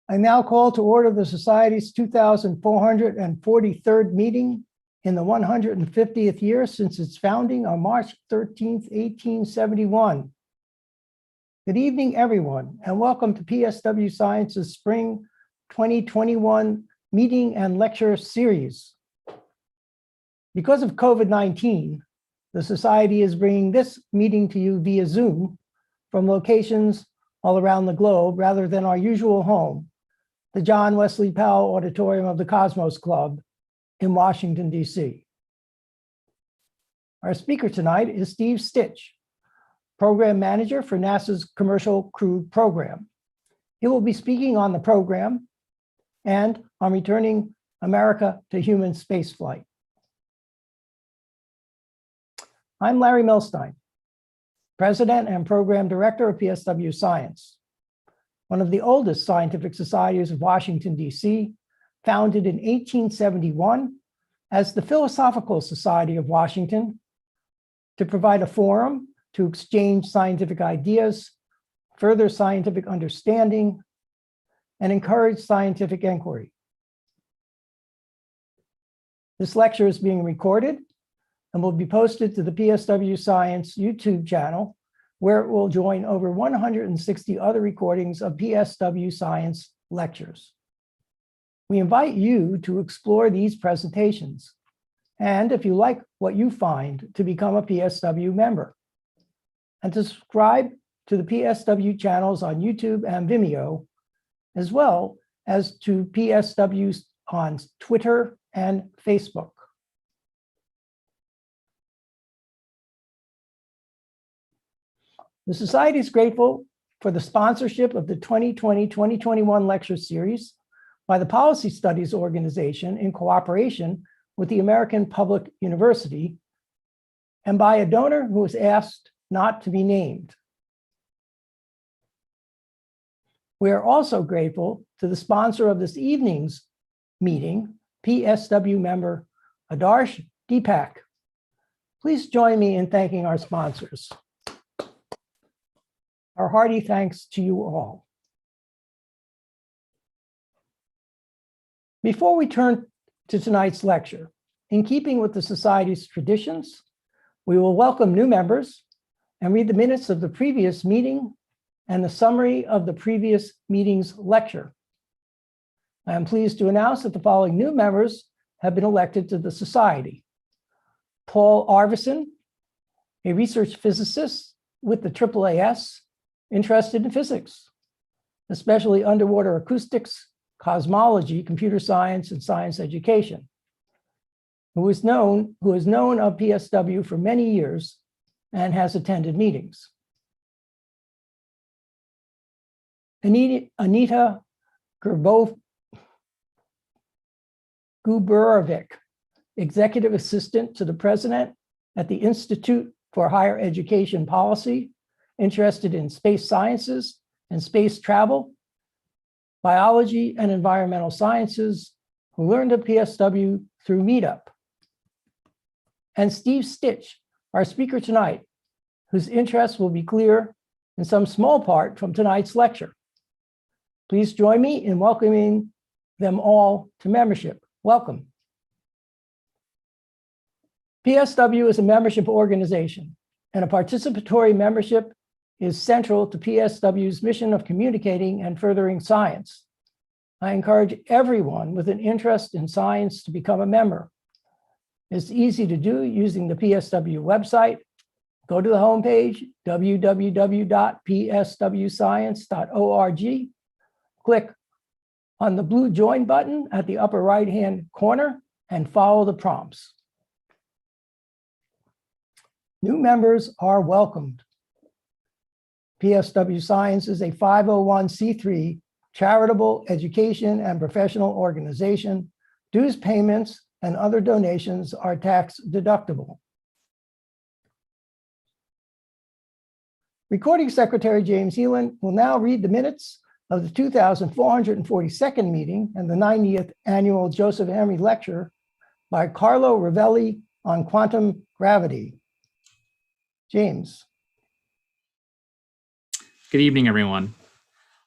I now call to order the Society's 2,443rd meeting in the 150th year since its founding on March 13th, 1871. Good evening, everyone, and welcome to PSW Science's Spring 2021 meeting and lecture series. Because of COVID-19, the Society is bringing this meeting to you via Zoom from locations all around the globe rather than our usual home, the John Wesley Powell Auditorium of the Cosmos Club in Washington, D.C. Our speaker tonight is Steve Stitch, Program Manager for NASA's Commercial Crew Program. He will be speaking on the program and on returning America to human spaceflight. I'm Larry Milstein, President and Program Director of PSW Science, one of the oldest scientific societies of Washington, D.C., founded in 1871 as the Philosophical Society of Washington to provide a forum to exchange scientific ideas, further scientific understanding, and encourage scientific inquiry. This lecture is being recorded and will be posted to the PSW Science YouTube channel, where it will join over 160 other recordings of PSW Science lectures. We invite you to explore these presentations, and if you like what you find, to become a PSW member, and to subscribe to the PSW channels on YouTube and Vimeo, as well as to PSW on Twitter and Facebook. The Society is grateful for the sponsorship of the 2020-2021 lecture series by the Policy Studies Organization in cooperation with the American Public University and by a donor who was asked not to be named. We are also grateful to the sponsor of this evening's meeting, PSW member Adarsh Deepak. Please join me in thanking our sponsors. Our hearty thanks to you all. Before we turn to tonight's lecture, in keeping with the Society's traditions, we will welcome new members and read the minutes of the previous meeting and the summary of the previous meeting's lecture. I am pleased to announce that the following new members have been elected to the Society. Paul Arvison, a research physicist with the AAAS, interested in physics, especially underwater acoustics, cosmology, computer science, and science education, who is known of PSW for many years and has attended meetings. Anita Guberovic, Executive Assistant to the President at the Institute for Higher Education Policy, interested in space sciences and space travel, biology and environmental sciences, who learned of PSW through Meetup. And Steve Stitch, our speaker tonight, whose interests will be clear in some small part from tonight's lecture. Please join me in welcoming them all to membership. Welcome. PSW is a membership organization, and a participatory membership is central to PSW's mission of communicating and furthering science. I encourage everyone with an interest in science to become a member. It's easy to do using the PSW website. Go to the homepage, www.pswscience.org. Click on the blue Join button at the upper right-hand corner and follow the prompts. New members are welcomed. PSW Science is a 501c3 charitable education and professional organization. Dues payments and other donations are tax deductible. Recording Secretary James Heelan will now read the minutes of the 2,442nd meeting and the 90th annual Joseph Emery Lecture by Carlo Rovelli on quantum gravity. James. Good evening, everyone.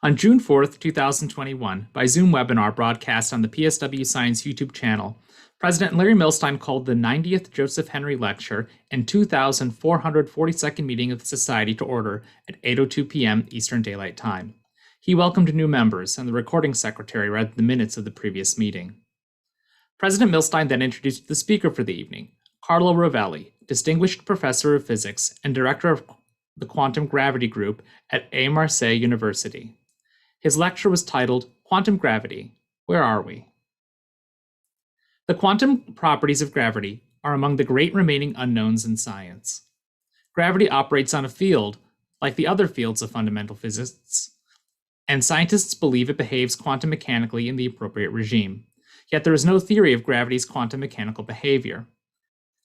On June 4th, 2021, by Zoom webinar broadcast on the PSW Science YouTube channel, President Larry Milstein called the 90th Joseph Henry Lecture and 2,442nd meeting of the Society to order at 8:02 p.m. Eastern Daylight Time. He welcomed new members, and the recording secretary read the minutes of the previous meeting. President Milstein then introduced the speaker for the evening, Carlo Rovelli, Distinguished Professor of Physics and Director of the Quantum Gravity Group at Aix-Marseille University. His lecture was titled, Quantum Gravity, Where Are We? The quantum properties of gravity are among the great remaining unknowns in science. Gravity operates on a field like the other fields of fundamental physics, and scientists believe it behaves quantum mechanically in the appropriate regime. Yet there is no theory of gravity's quantum mechanical behavior.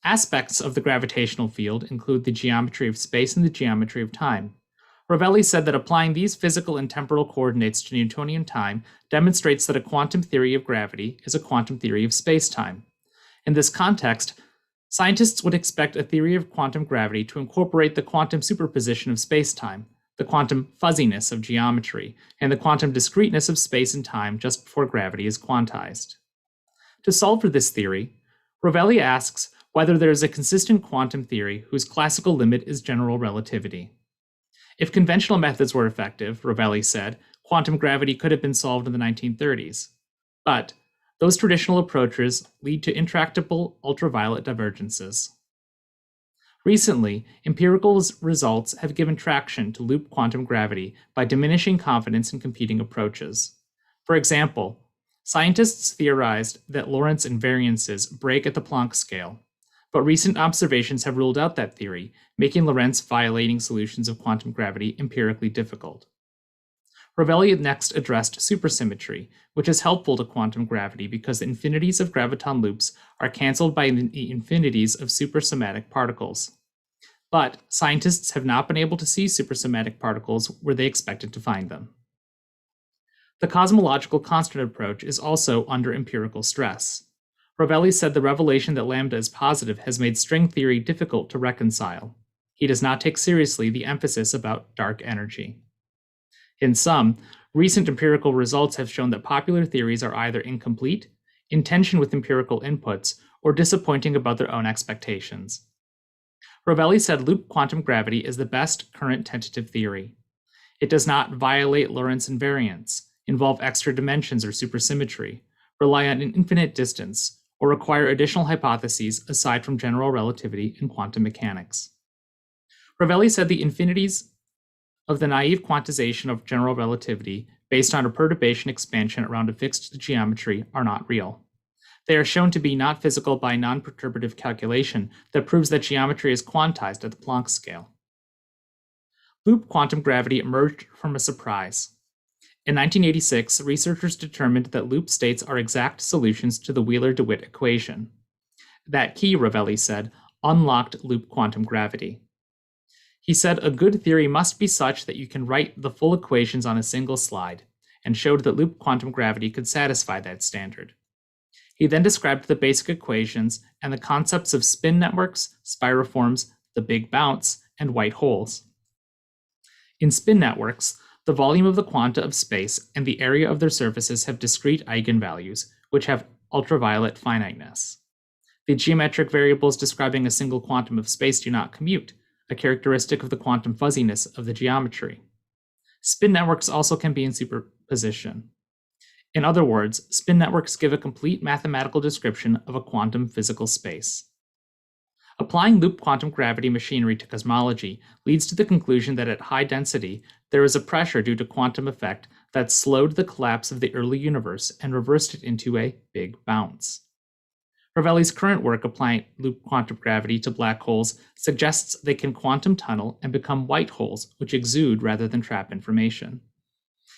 Aspects of the gravitational field include the geometry of space and the geometry of time. Rovelli said that applying these physical and temporal coordinates to Newtonian time demonstrates that a quantum theory of gravity is a quantum theory of space-time. In this context, scientists would expect a theory of quantum gravity to incorporate the quantum superposition of space-time, the quantum fuzziness of geometry, and the quantum discreteness of space and time just before gravity is quantized. To solve for this theory, Rovelli asks whether there is a consistent quantum theory whose classical limit is general relativity. If conventional methods were effective, Rovelli said, quantum gravity could have been solved in the 1930s. But those traditional approaches lead to intractable ultraviolet divergences. Recently, empirical results have given traction to loop quantum gravity by diminishing confidence in competing approaches. For example, scientists theorized that Lorentz invariances break at the Planck scale, but recent observations have ruled out that theory, making Lorentz violating solutions of quantum gravity empirically difficult. Rovelli next addressed supersymmetry, which is helpful to quantum gravity because the infinities of graviton loops are cancelled by the infinities of supersymmetric particles. But scientists have not been able to see supersymmetric particles where they expected to find them. The cosmological constant approach is also under empirical stress. Rovelli said the revelation that lambda is positive has made string theory difficult to reconcile. He does not take seriously the emphasis about dark energy. In sum, recent empirical results have shown that popular theories are either incomplete, in tension with empirical inputs, or disappointing about their own expectations. Rovelli said loop quantum gravity is the best current tentative theory. It does not violate Lorentz invariance, involve extra dimensions or supersymmetry, rely on an infinite distance, or require additional hypotheses aside from general relativity and quantum mechanics. Rovelli said the infinities of the naive quantization of general relativity based on a perturbation expansion around a fixed geometry are not real. They are shown to be not physical by non-perturbative calculation that proves that geometry is quantized at the Planck scale. Loop quantum gravity emerged from a surprise. In 1986, researchers determined that loop states are exact solutions to the Wheeler-DeWitt equation. That key, Rovelli said, unlocked loop quantum gravity. He said a good theory must be such that you can write the full equations on a single slide, and showed that loop quantum gravity could satisfy that standard. He then described the basic equations and the concepts of spin networks, spiroforms, the big bounce, and white holes. In spin networks, the volume of the quanta of space and the area of their surfaces have discrete eigenvalues, which have ultraviolet finiteness. The geometric variables describing a single quantum of space do not commute, a characteristic of the quantum fuzziness of the geometry. Spin networks also can be in superposition. In other words, spin networks give a complete mathematical description of a quantum physical space. Applying loop quantum gravity machinery to cosmology leads to the conclusion that at high density, there is a pressure due to quantum effect that slowed the collapse of the early universe and reversed it into a big bounce. Rovelli's current work applying loop quantum gravity to black holes suggests they can quantum tunnel and become white holes, which exude rather than trap information.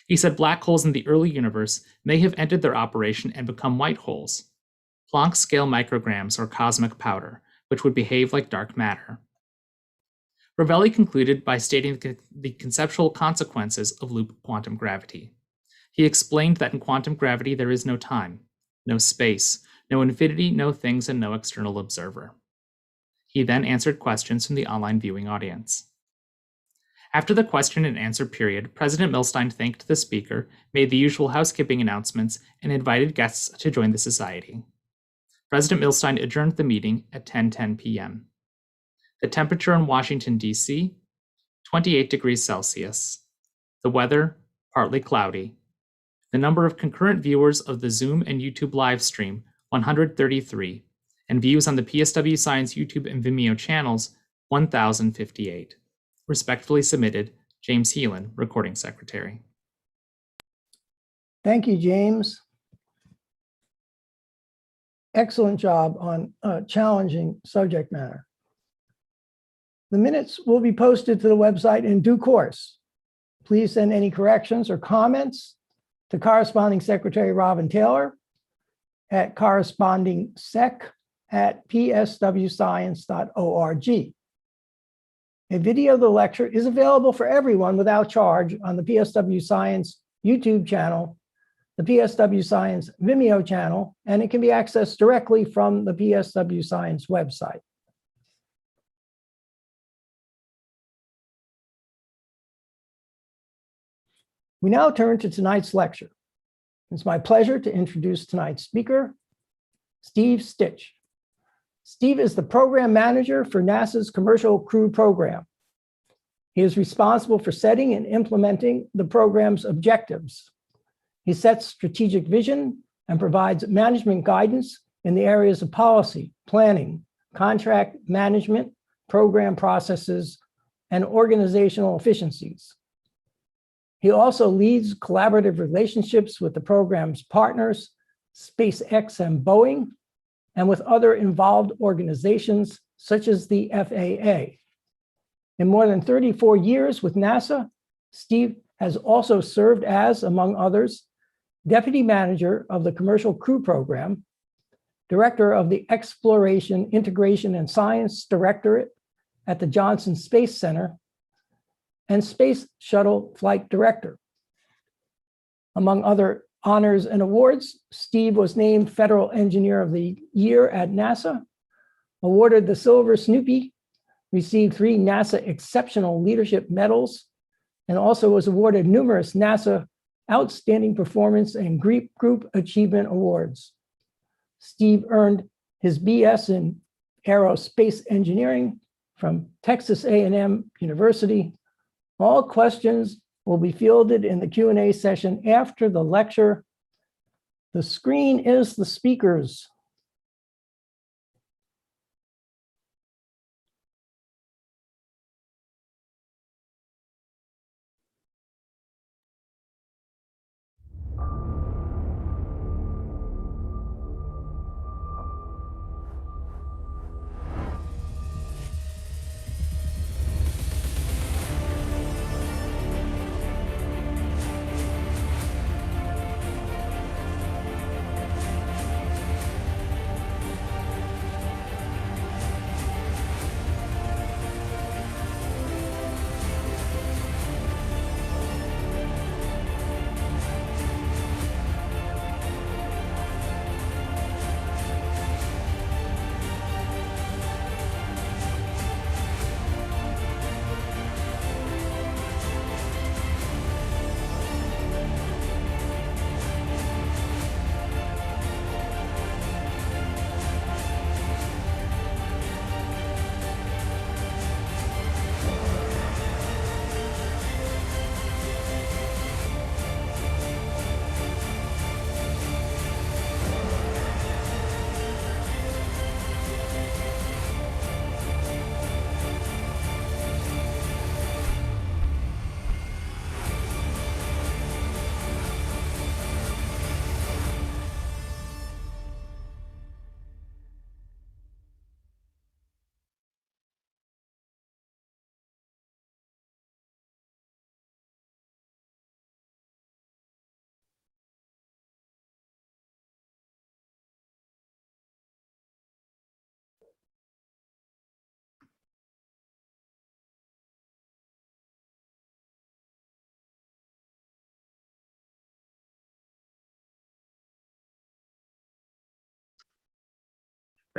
He said black holes in the early universe may have ended their operation and become white holes, Planck-scale micrograms or cosmic powder, which would behave like dark matter. Rovelli concluded by stating the conceptual consequences of loop quantum gravity. He explained that in quantum gravity there is no time, no space, no infinity, no things, and no external observer. He then answered questions from the online viewing audience. After the question and answer period, President Milstein thanked the speaker, made the usual housekeeping announcements, and invited guests to join the society. President Milstein adjourned the meeting at 10:10 p.m. The temperature in Washington, D.C., 28 degrees Celsius. The weather, partly cloudy. The number of concurrent viewers of the Zoom and YouTube live stream, 133, and views on the PSW Science YouTube and Vimeo channels, 1,058. Respectfully submitted, James Heelan, Recording Secretary. Thank you, James. Excellent job on challenging subject matter. The minutes will be posted to the website in due course. Please send any corrections or comments to corresponding Secretary Robin Taylor at correspondingsec@pswscience.org. A video of the lecture is available for everyone without charge on the PSW Science YouTube channel, the PSW Science Vimeo channel, and it can be accessed directly from the PSW Science website. We now turn to tonight's lecture. It's my pleasure to introduce tonight's speaker, Steve Stitch. Steve is the program manager for NASA's Commercial Crew Program. He is responsible for setting and implementing the program's objectives. He sets strategic vision and provides management guidance in the areas of policy, planning, contract management, program processes, and organizational efficiencies. He also leads collaborative relationships with the program's partners, SpaceX and Boeing, and with other involved organizations such as the FAA. In more than 34 years with NASA, Steve has also served as, among others, Deputy Manager of the Commercial Crew Program, Director of the Exploration, Integration, and Science Directorate at the Johnson Space Center, and Space Shuttle Flight Director. Among other honors and awards, Steve was named Federal Engineer of the Year at NASA, awarded the Silver Snoopy, received 3 NASA Exceptional Leadership Medals, and also was awarded numerous NASA Outstanding Performance and Group Achievement Awards. Steve earned his BS in Aerospace Engineering from Texas A&M University. All questions will be fielded in the Q&A session after the lecture. The screen is the speakers.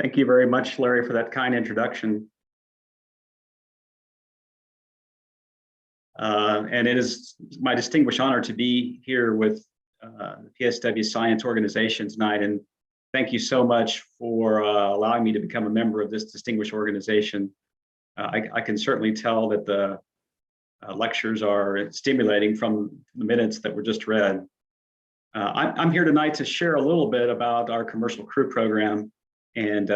Thank you very much, Larry, for that kind introduction. And it is my distinguished honor to be here with the PSW Science Organization tonight. And thank you so much for allowing me to become a member of this distinguished organization. I can certainly tell that the lectures are stimulating from the minutes that were just read. I'm here tonight to share a little bit about our commercial crew program and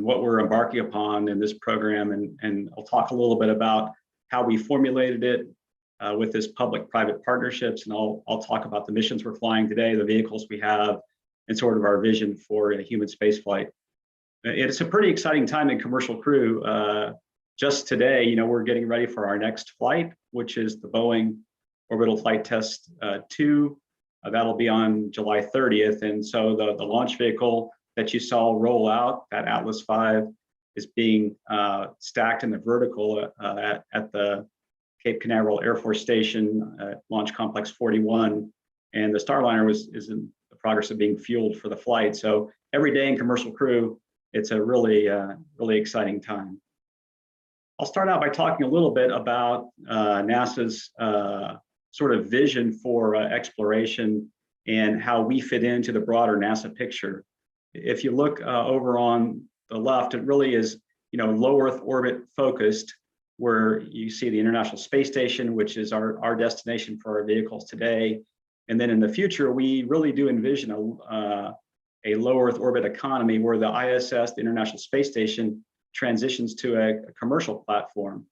what we're embarking upon in this program. And I'll talk a little bit about how we formulated it with this public-private partnerships. And I'll talk about the missions we're flying today, the vehicles we have, and sort of our vision for a human spaceflight. It's a pretty exciting time in commercial crew. Just today, we're getting ready for our next flight, which is the Boeing Orbital Flight Test 2. That'll be on July 30th. And so the launch vehicle that you saw roll out, that Atlas V, is being stacked in the vertical at the Cape Canaveral Air Force Station, Launch Complex 41. And the Starliner is in the progress of being fueled for the flight. So every day in commercial crew, it's a really exciting time. I'll start out by talking a little bit about NASA's sort of vision for exploration and how we fit into the broader NASA picture. If you look over on the left, it really is, low Earth orbit focused, where you see the International Space Station, which is our destination for our vehicles today. And then in the future, we really do envision a low Earth orbit economy where the ISS, the International Space Station, transitions to a commercial platform.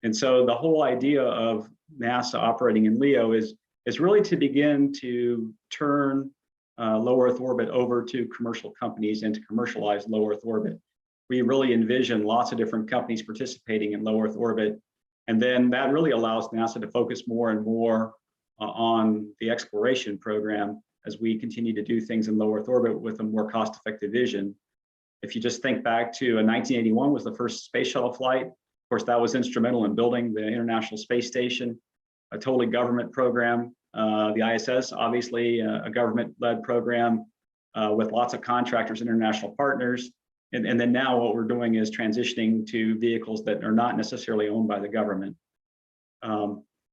And so the whole idea of NASA operating in LEO is really to begin to turn low Earth orbit over to commercial companies and to commercialize low Earth orbit. We really envision lots of different companies participating in low Earth orbit. And then that really allows NASA to focus more and more on the exploration program as we continue to do things in low Earth orbit with a more cost-effective vision. If you just think back to 1981 was the first space shuttle flight. Of course, that was instrumental in building the International Space Station, a totally government program. The ISS, obviously, a government-led program with lots of contractors and international partners. And then now what we're doing is transitioning to vehicles that are not necessarily owned by the government.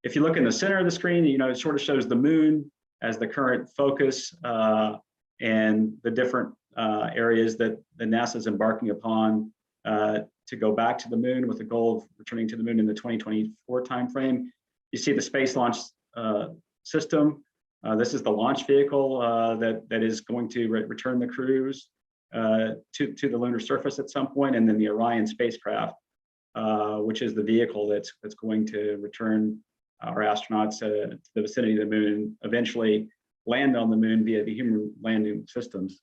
If you look in the center of the screen, it sort of shows the moon as the current focus and the different areas that the NASA is embarking upon to go back to the moon with the goal of returning to the moon in the 2024 timeframe. You see the Space Launch System. This is the launch vehicle that is going to return the crews to the lunar surface at some point, and then the Orion spacecraft, which is the vehicle that's going to return our astronauts to the vicinity of the moon and eventually land on the moon via the human landing systems.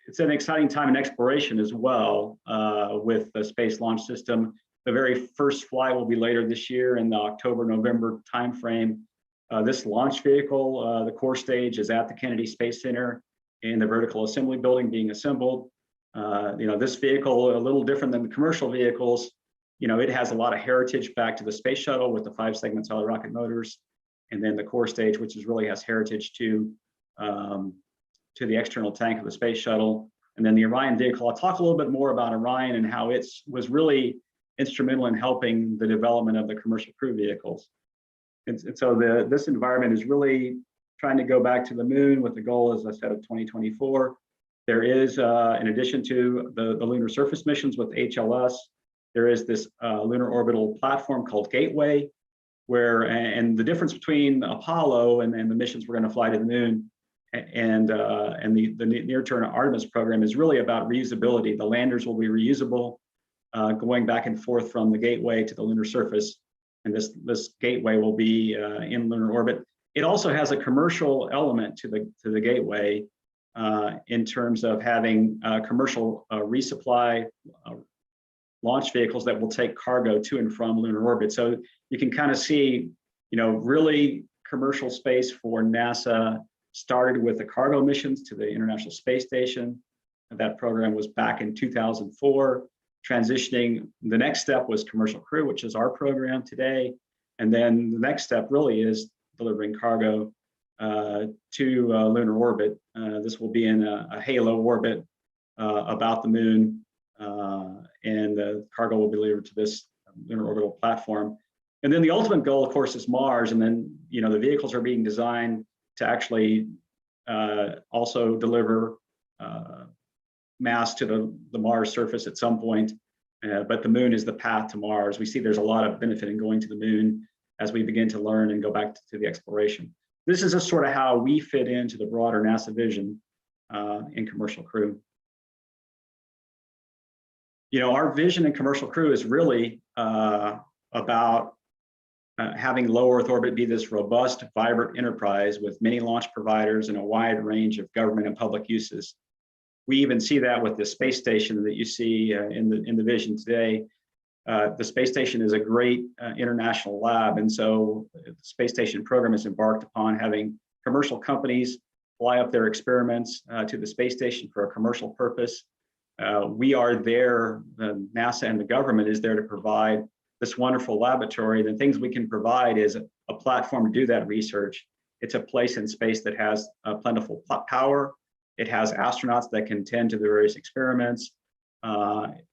It's an exciting time in exploration as well with the Space Launch System. The very first flight will be later this year in the October-November timeframe. This launch vehicle, the core stage, is at the Kennedy Space Center in the vertical assembly building being assembled. This vehicle, a little different than the commercial vehicles, it has a lot of heritage back to the space shuttle with the 5-segment solid rocket motors, and then the core stage, which really has heritage to the external tank of the space shuttle. And then the Orion vehicle, I'll talk a little bit more about Orion and how it was really instrumental in helping the development of the commercial crew vehicles. And so this environment is really trying to go back to the moon with the goal, as I said, of 2024. There is, in addition to the lunar surface missions with HLS, there is this lunar orbital platform called Gateway, and the difference between Apollo and the missions we're going to fly to the moon and the near-term Artemis program is really about reusability. The landers will be reusable, going back and forth from the Gateway to the lunar surface, and this Gateway will be in lunar orbit. It also has a commercial element to the Gateway in terms of having commercial resupply launch vehicles that will take cargo to and from lunar orbit. So you can kind of see, really commercial space for NASA started with the cargo missions to the International Space Station. That program was back in 2004. Transitioning, the next step was commercial crew, which is our program today. And then the next step really is delivering cargo to lunar orbit. This will be in a halo orbit about the moon, and the cargo will be delivered to this lunar orbital platform. And then the ultimate goal, of course, is Mars. And then, the vehicles are being designed to actually also deliver mass to the Mars surface at some point. But the moon is the path to Mars. We see there's a lot of benefit in going to the moon as we begin to learn and go back to the exploration. This is just sort of how we fit into the broader NASA vision in Commercial Crew. Our vision in Commercial Crew is really about having low Earth orbit be this robust, vibrant enterprise with many launch providers and a wide range of government and public uses. We even see that with the space station that you see in the vision today. The space station is a great international lab, and so the space station program is embarked upon having commercial companies fly up their experiments to the space station for a commercial purpose. We are there, NASA and the government is there to provide this wonderful laboratory. The things we can provide is a platform to do that research. It's a place in space that has plentiful power. It has astronauts that can tend to the various experiments.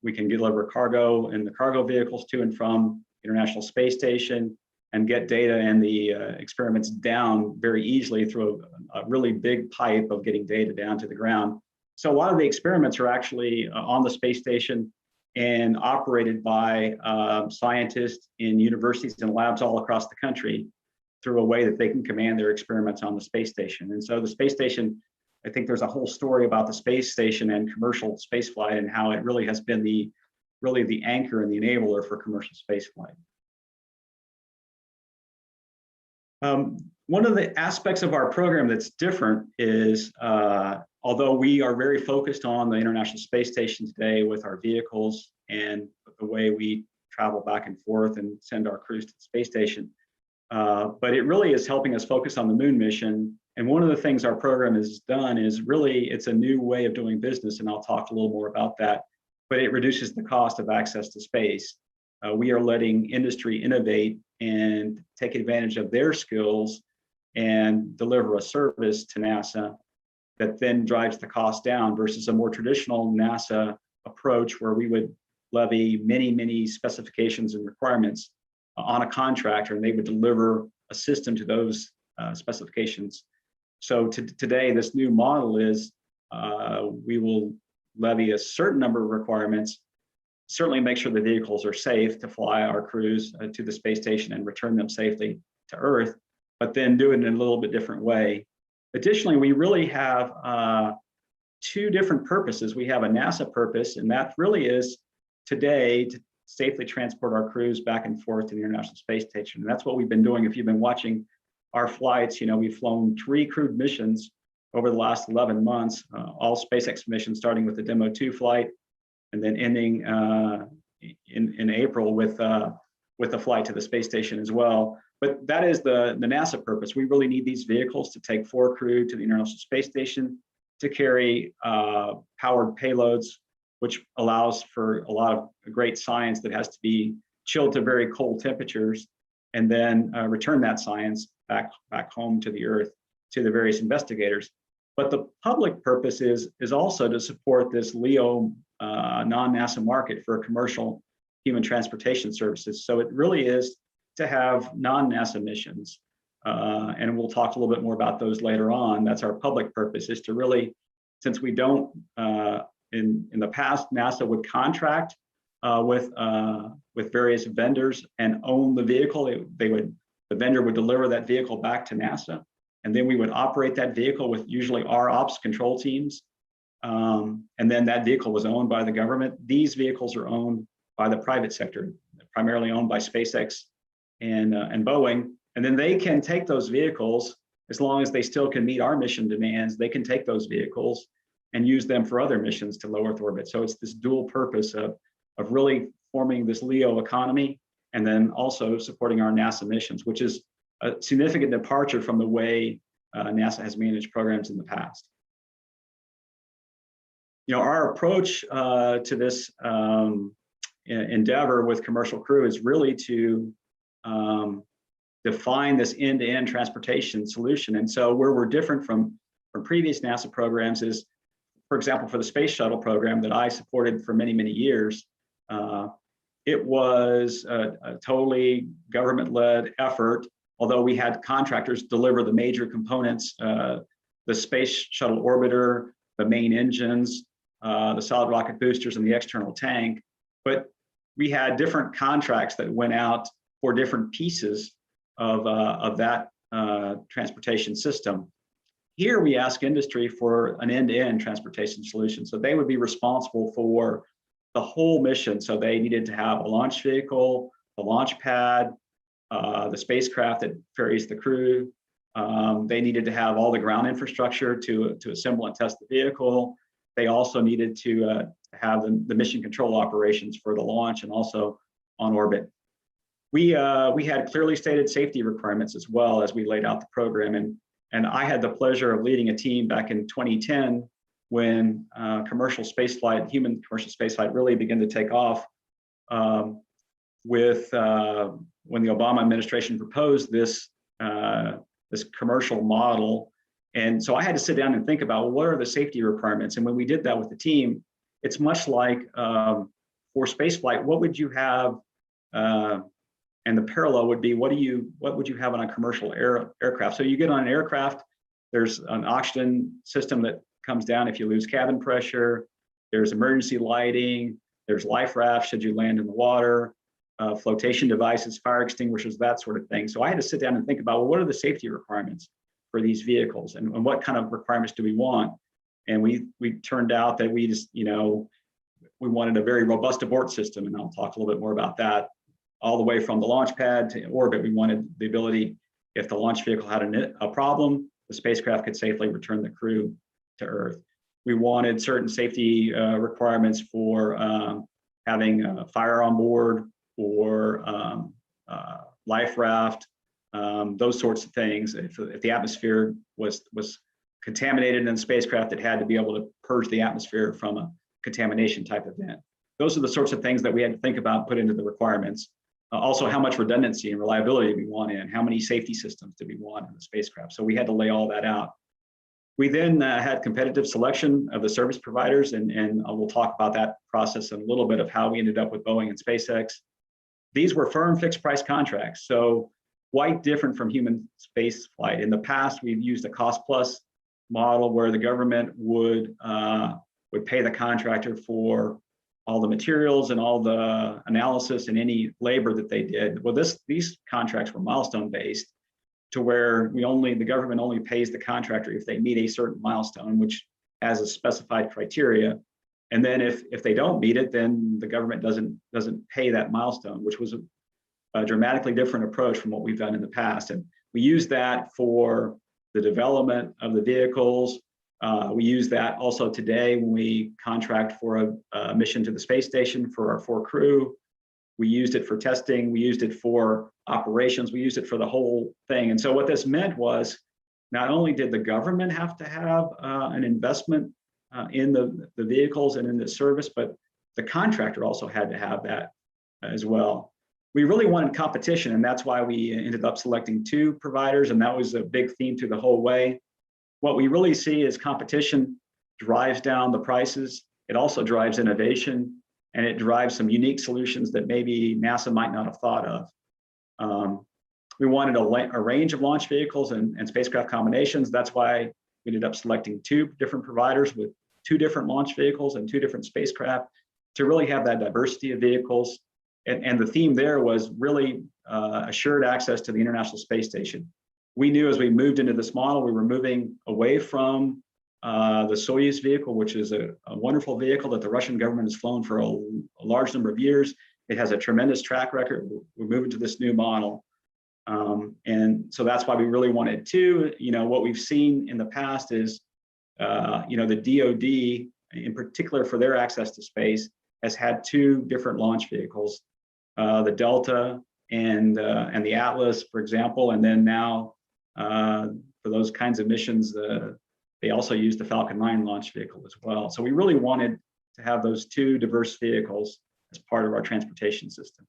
We can deliver cargo in the cargo vehicles to and from International Space Station and get data and the experiments down very easily through a really big pipe of getting data down to the ground. So a lot of the experiments are actually on the space station and operated by scientists in universities and labs all across the country through a way that they can command their experiments on the space station. And so the space station, I think there's a whole story about the space station and commercial spaceflight and how it really has been the anchor and the enabler for commercial spaceflight. One of the aspects of our program that's different is, although we are very focused on the International Space Station today with our vehicles and the way we travel back and forth and send our crews to the space station, but it really is helping us focus on the moon mission. And one of the things our program has done is really, it's a new way of doing business, and I'll talk a little more about that, but it reduces the cost of access to space. We are letting industry innovate and take advantage of their skills and deliver a service to NASA that then drives the cost down versus a more traditional NASA approach where we would levy many specifications and requirements on a contractor, and they would deliver a system to those specifications. So today, this new model is we will levy a certain number of requirements, certainly make sure the vehicles are safe to fly our crews to the space station and return them safely to Earth, but then do it in a little bit different way. Additionally, we really have two different purposes. We have a NASA purpose, and that really is today to safely transport our crews back and forth to the International Space Station. And that's what we've been doing. If you've been watching our flights, we've flown 3 crewed missions over the last 11 months, all SpaceX missions, starting with the Demo 2 flight, and then ending in April with a flight to the space station as well. But that is the NASA purpose. We really need these vehicles to take 4 crew to the International Space Station to carry powered payloads, which allows for a lot of great science that has to be chilled to very cold temperatures, and then return that science back home to the Earth to the various investigators. But the public purpose is also to support this LEO non-NASA market for commercial human transportation services. So it really is to have non-NASA missions. And we'll talk a little bit more about those later on. That's our public purpose, is to really, since we don't, in the past, NASA would contract with various vendors and own the vehicle. The vendor would deliver that vehicle back to NASA, and then we would operate that vehicle with usually our ops control teams. And then that vehicle was owned by the government. These vehicles are owned by the private sector, primarily owned by SpaceX and Boeing. And then they can take those vehicles, as long as they still can meet our mission demands, they can take those vehicles and use them for other missions to low Earth orbit. So it's this dual purpose of really forming this LEO economy, and then also supporting our NASA missions, which is a significant departure from the way NASA has managed programs in the past. Our approach to this endeavor with Commercial Crew is really to define this end-to-end transportation solution. And so where we're different from previous NASA programs is, for example, for the Space Shuttle program that I supported for many years, It was a totally government-led effort, although we had contractors deliver the major components, the space shuttle orbiter, the main engines, the solid rocket boosters, and the external tank. But we had different contracts that went out for different pieces of that transportation system. Here we ask industry for an end-to-end transportation solution. So they would be responsible for the whole mission. So they needed to have a launch vehicle, the launch pad, the spacecraft that ferries the crew. They needed to have all the ground infrastructure to assemble and test the vehicle. They also needed to have the mission control operations for the launch and also on orbit. We had clearly stated safety requirements as well as we laid out the program. And I had the pleasure of leading a team back in 2010 when commercial spaceflight, human commercial spaceflight really began to take off with when the Obama administration proposed this commercial model. And so I had to sit down and think about, well, what are the safety requirements? And when we did that with the team, it's much like for spaceflight, what would you have? And the parallel would be, what would you have on a commercial aircraft? So you get on an aircraft, there's an oxygen system that comes down if you lose cabin pressure. There's emergency lighting. There's life rafts should you land in the water, flotation devices, fire extinguishers, that sort of thing. So I had to sit down and think about, well, what are the safety requirements for these vehicles, and what kind of requirements do we want? And we turned out that we just, we wanted a very robust abort system, and I'll talk a little bit more about that. All the way from the launch pad to orbit, we wanted the ability, if the launch vehicle had a problem, the spacecraft could safely return the crew to Earth. We wanted certain safety requirements for having fire on board or life raft, those sorts of things. If the atmosphere was contaminated in the spacecraft, it had to be able to purge the atmosphere from a contamination type event. Those are the sorts of things that we had to think about, put into the requirements. Also, how much redundancy and reliability do we want in? How many safety systems do we want in the spacecraft? So we had to lay all that out. We then had competitive selection of the service providers, and we'll talk about that process in a little bit of how we ended up with Boeing and SpaceX. These were firm fixed price contracts, so quite different from human space flight. In the past, we've used a cost plus model where the government would pay the contractor for all the materials and all the analysis and any labor that they did. Well, these contracts were milestone based, to where the government only pays the contractor if they meet a certain milestone, which has a specified criteria. And then if they don't meet it, then the government doesn't pay that milestone, which was a dramatically different approach from what we've done in the past. And we use that for the development of the vehicles. We use that also today when we contract for a mission to the space station for our 4 crew. We used it for testing. We used it for operations. We used it for the whole thing. And so what this meant was, not only did the government have to have an investment in the vehicles and in the service, but the contractor also had to have that as well. We really wanted competition, and that's why we ended up selecting 2 providers, and that was a big theme through the whole way. What we really see is competition drives down the prices. It also drives innovation, and it drives some unique solutions that maybe NASA might not have thought of. We wanted a range of launch vehicles and spacecraft combinations. That's why we ended up selecting 2 different providers with 2 different launch vehicles and 2 different spacecraft to really have that diversity of vehicles. And the theme there was really assured access to the International Space Station. We knew as we moved into this model, we were moving away from the Soyuz vehicle, which is a wonderful vehicle that the Russian government has flown for a large number of years. It has a tremendous track record. We're moving to this new model. And so that's why we really wanted to. What we've seen in the past is, the DoD, in particular for their access to space, has had 2 different launch vehicles, the Delta and the Atlas, for example, and then now for those kinds of missions, they also use the Falcon 9 launch vehicle as well. So we really wanted to have those 2 diverse vehicles as part of our transportation system.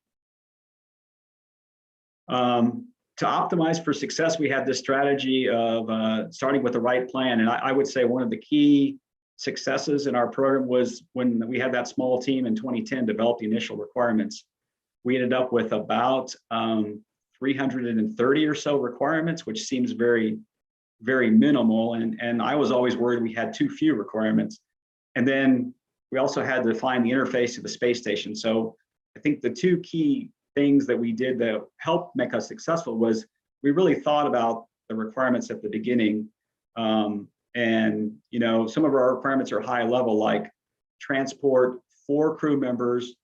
To optimize for success, we had this strategy of starting with the right plan. And I would say one of the key successes in our program was when we had that small team in 2010 develop the initial requirements. we ended up with about 330 or so requirements, which seems very, very minimal. And I was always worried we had too few requirements. And then we also had to find the interface to the space station. So I think the two key things that we did that helped make us successful was we really thought about the requirements at the beginning. And some of our requirements are high level, like transport 4 crew members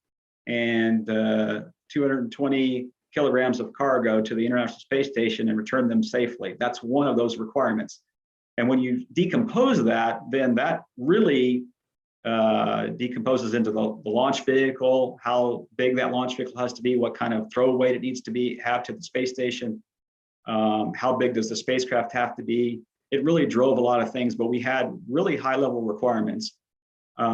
and 220 kilograms of cargo to the International Space Station and return them safely. That's one of those requirements. And when you decompose that, then that really decomposes into the launch vehicle, how big that launch vehicle has to be, what kind of throw weight it needs to have to the space station, how big does the spacecraft have to be. It really drove a lot of things, but we had really high level requirements.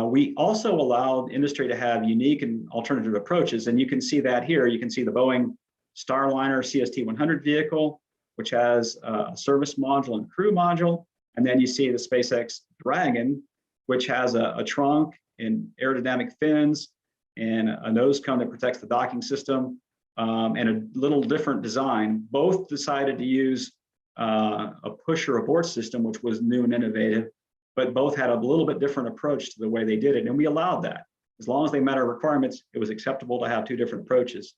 We also allowed industry to have unique and alternative approaches, and you can see that here. You can see the Boeing Starliner CST-100 vehicle, which has a service module and crew module, and then you see the SpaceX Dragon, which has a trunk and aerodynamic fins and a nose cone that protects the docking system, and a little different design. Both decided to use a push or abort system, which was new and innovative, but both had a little bit different approach to the way they did it. And we allowed that. As long as they met our requirements, it was acceptable to have 2 different approaches.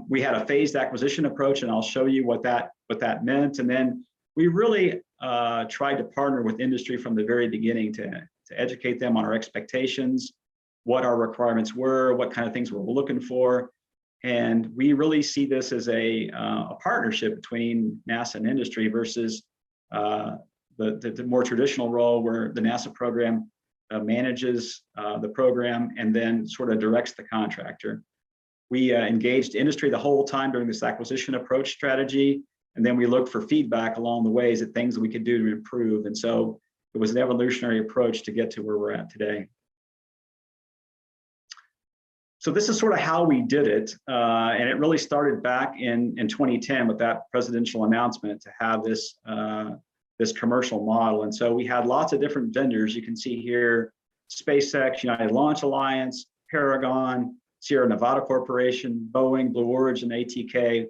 We had a phased acquisition approach, and I'll show you what that meant. And then we really tried to partner with industry from the very beginning to educate them on our expectations, what our requirements were, what kind of things we're looking for. And we really see this as a partnership between NASA and industry versus the more traditional role where the NASA program manages the program and then sort of directs the contractor. We engaged industry the whole time during this acquisition approach strategy, and then we looked for feedback along the ways at things that we could do to improve. And so it was an evolutionary approach to get to where we're at today. So this is sort of how we did it, and it really started back in 2010 with that presidential announcement to have this commercial model. And so we had lots of different vendors. You can see here, SpaceX, United Launch Alliance, Paragon, Sierra Nevada Corporation, Boeing, Blue Origin, ATK.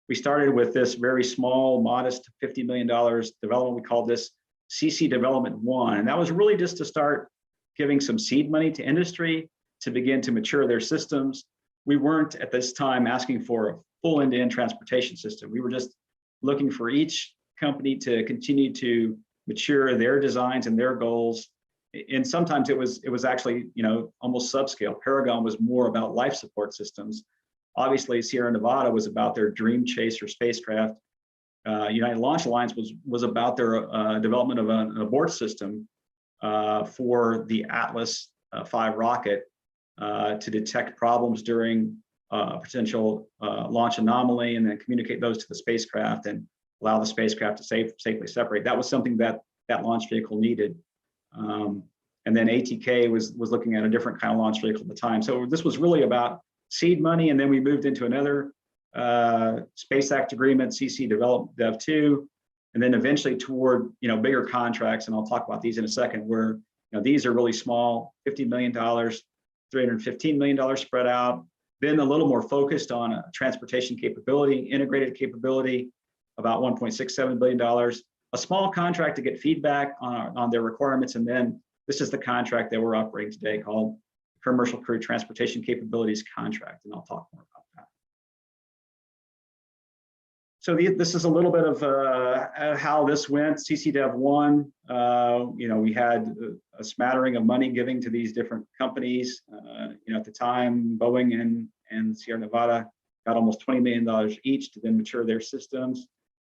We started with this very small, modest $50 million development. We called this CC Development 1. And that was really just to start giving some seed money to industry to begin to mature their systems. We weren't at this time asking for a full end-to-end transportation system. We were just looking for each company to continue to mature their designs and their goals. And sometimes it was actually, almost subscale. Paragon was more about life support systems. Obviously, Sierra Nevada was about their Dream Chaser spacecraft. United Launch Alliance was about their development of an abort system for the Atlas V rocket to detect problems during potential launch anomaly and then communicate those to the spacecraft and allow the spacecraft to safely separate. That was something that launch vehicle needed. And then ATK was looking at a different kind of launch vehicle at the time. So this was really about seed money, and then we moved into another Space Act agreement, CC Dev 2, and then eventually toward bigger contracts, and I'll talk about these in a second, where these are really small, $50 million, $315 million spread out, then a little more focused on a transportation capability, integrated capability, about $1.67 billion, a small contract to get feedback on their requirements, and then this is the contract that we're operating today called Commercial Crew Transportation Capabilities Contract, and I'll talk more about that. So this is a little bit of how this went. CC Dev 1, we had a smattering of money giving to these different companies. At the time, Boeing and Sierra Nevada got almost $20 million each to then mature their systems.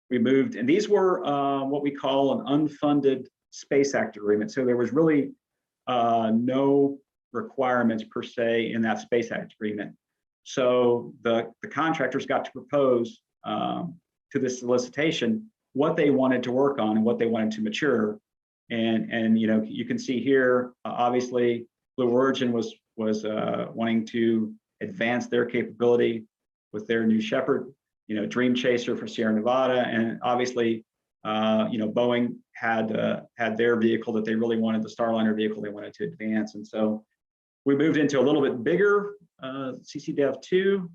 We moved, and these were what we call an unfunded Space Act agreement. So there was really no requirements per se in that Space Act agreement. So the contractors got to propose to this solicitation what they wanted to work on and what they wanted to mature. And you can see here, obviously, Blue Origin was wanting to advance their capability with their new Shepherd, Dream Chaser for Sierra Nevada, and obviously, Boeing had their vehicle that they really wanted, the Starliner vehicle they wanted to advance. And so we moved into a little bit bigger CCDEV2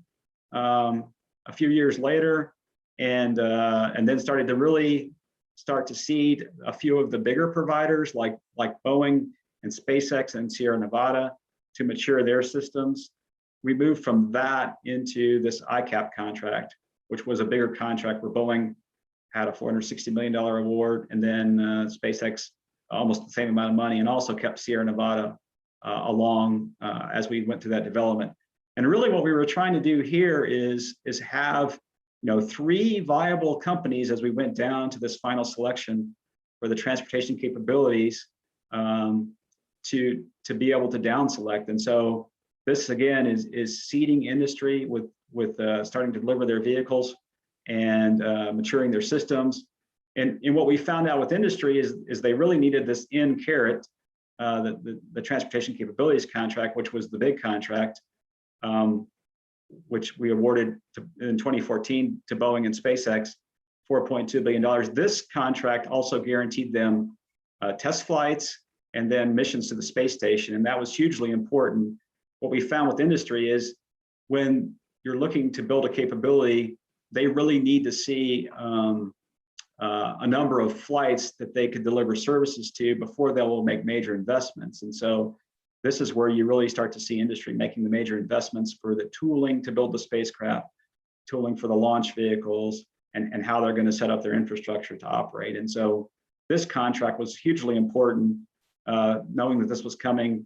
a few years later, and then started to really start to seed a few of the bigger providers like Boeing and SpaceX and Sierra Nevada to mature their systems. We moved from that into this ICAP contract, which was a bigger contract where Boeing had a $460 million award, and then SpaceX almost the same amount of money, and also kept Sierra Nevada along as we went through that development. And really what we were trying to do here is have 3 viable companies as we went down to this final selection for the transportation capabilities to be able to down select. And so this again is seeding industry with starting to deliver their vehicles and maturing their systems. And what we found out with industry is they really needed this in carrot, the transportation capabilities contract, which was the big contract, which we awarded in 2014 to Boeing and SpaceX, $4.2 billion. This contract also guaranteed them test flights and then missions to the space station, and that was hugely important. What we found with industry is when you're looking to build a capability, they really need to see a number of flights that they could deliver services to before they will make major investments. And so this is where you really start to see industry making the major investments for the tooling to build the spacecraft, tooling for the launch vehicles, and how they're going to set up their infrastructure to operate. And so this contract was hugely important, knowing that this was coming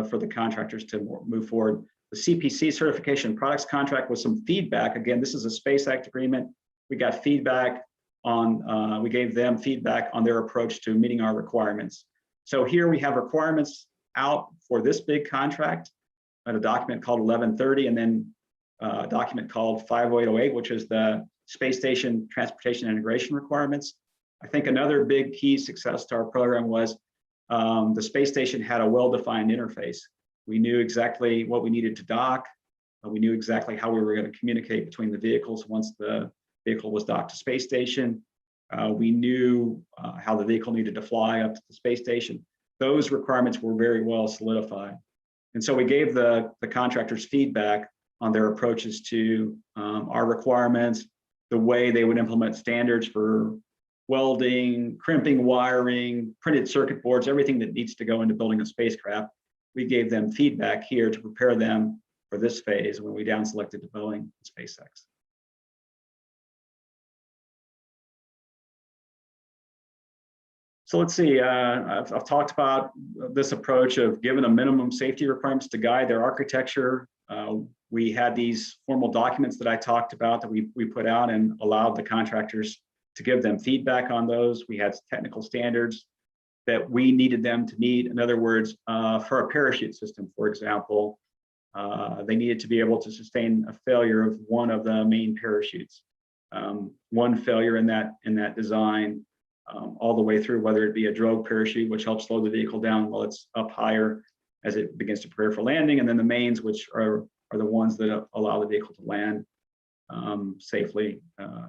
for the contractors to move forward. The CPC certification products contract was some feedback. Again, this is a Space Act agreement. We got feedback on, we gave them feedback on their approach to meeting our requirements. So here we have requirements out for this big contract at a document called 1130, and then a document called 50808, which is the Space Station Transportation Integration Requirements. I think another big key success to our program was the space station had a well-defined interface. We knew exactly what we needed to dock. We knew exactly how we were going to communicate between the vehicles once the vehicle was docked to space station. We knew how the vehicle needed to fly up to the space station. Those requirements were very well solidified. And so we gave the contractors feedback on their approaches to our requirements, the way they would implement standards for welding, crimping, wiring, printed circuit boards, everything that needs to go into building a spacecraft. We gave them feedback here to prepare them for this phase when we down selected to Boeing and SpaceX. So let's see, I've talked about this approach of giving a minimum safety requirements to guide their architecture. We had these formal documents that I talked about that we put out and allowed the contractors to give them feedback on those. We had technical standards that we needed them to meet. In other words, for a parachute system, for example, they needed to be able to sustain a failure of one of the main parachutes. One failure in that design, all the way through, whether it be a drogue parachute, which helps slow the vehicle down while it's up higher as it begins to prepare for landing, and then the mains, which are the ones that allow the vehicle to land safely,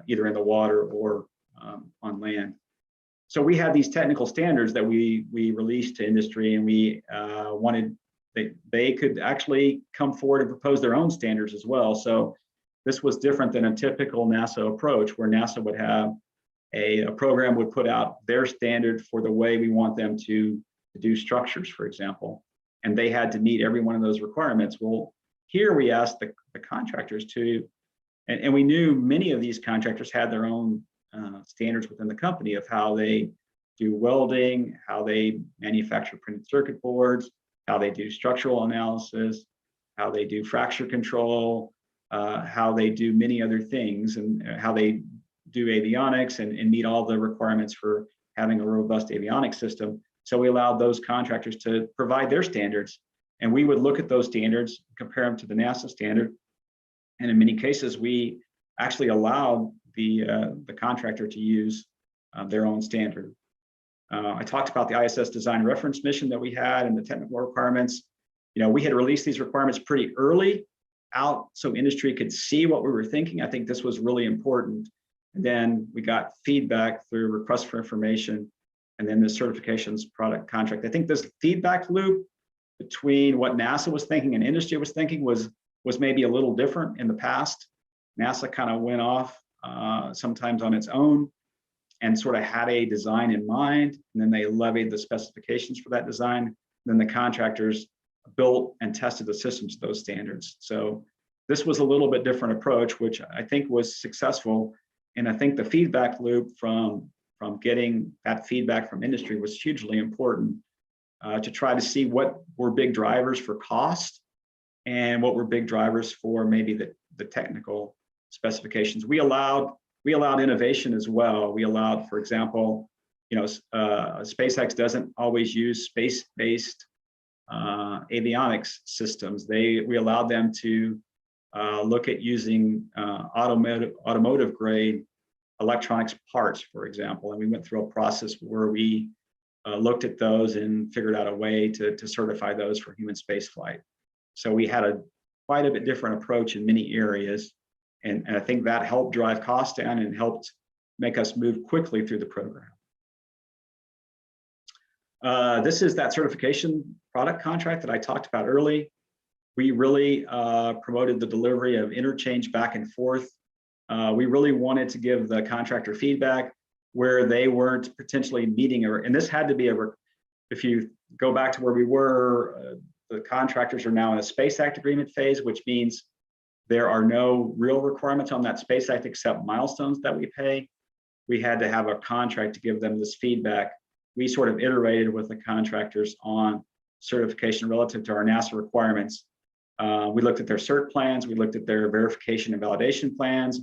either in the water or on land. So we had these technical standards that we released to industry, and we wanted they could actually come forward and propose their own standards as well. So this was different than a typical NASA approach, where NASA would have a program would put out their standard for the way we want them to do structures, for example, and they had to meet every one of those requirements. Well, here we asked the contractors to, and we knew many of these contractors had their own standards within the company of how they do welding, how they manufacture printed circuit boards, how they do structural analysis, how they do fracture control, how they do many other things, and how they do avionics and meet all the requirements for having a robust avionics system. So we allowed those contractors to provide their standards, and we would look at those standards, compare them to the NASA standard, and in many cases we actually allowed the contractor to use their own standard. I talked about the ISS design reference mission that we had and the technical requirements. We had released these requirements pretty early out so industry could see what we were thinking. I think this was really important. And then we got feedback through request for information, and then the certifications product contract. I think this feedback loop between what NASA was thinking and industry was thinking was maybe a little different in the past. NASA kind of went off sometimes on its own and sort of had a design in mind, and then they levied the specifications for that design. Then the contractors built and tested the systems to those standards. So this was a little bit different approach, which I think was successful. And I think the feedback loop from getting that feedback from industry was hugely important to try to see what were big drivers for cost and what were big drivers for maybe the technical specifications. We allowed innovation as well. We allowed, for example, SpaceX doesn't always use space-based avionics systems. We allowed them to look at using automotive grade electronics parts, for example. And we went through a process where we looked at those and figured out a way to certify those for human space flight. So we had quite a bit different approach in many areas. And I think that helped drive costs down and helped make us move quickly through the program. This is that certification product contract that I talked about early. We really promoted the delivery of interchange back and forth. We really wanted to give the contractor feedback where they weren't potentially meeting, and this had to be if you go back to where we were, the contractors are now in a Space Act agreement phase, which means there are no real requirements on that Space Act except milestones that we pay. We had to have a contract to give them this feedback. We sort of iterated with the contractors on certification relative to our NASA requirements. We looked at their cert plans. We looked at their verification and validation plans.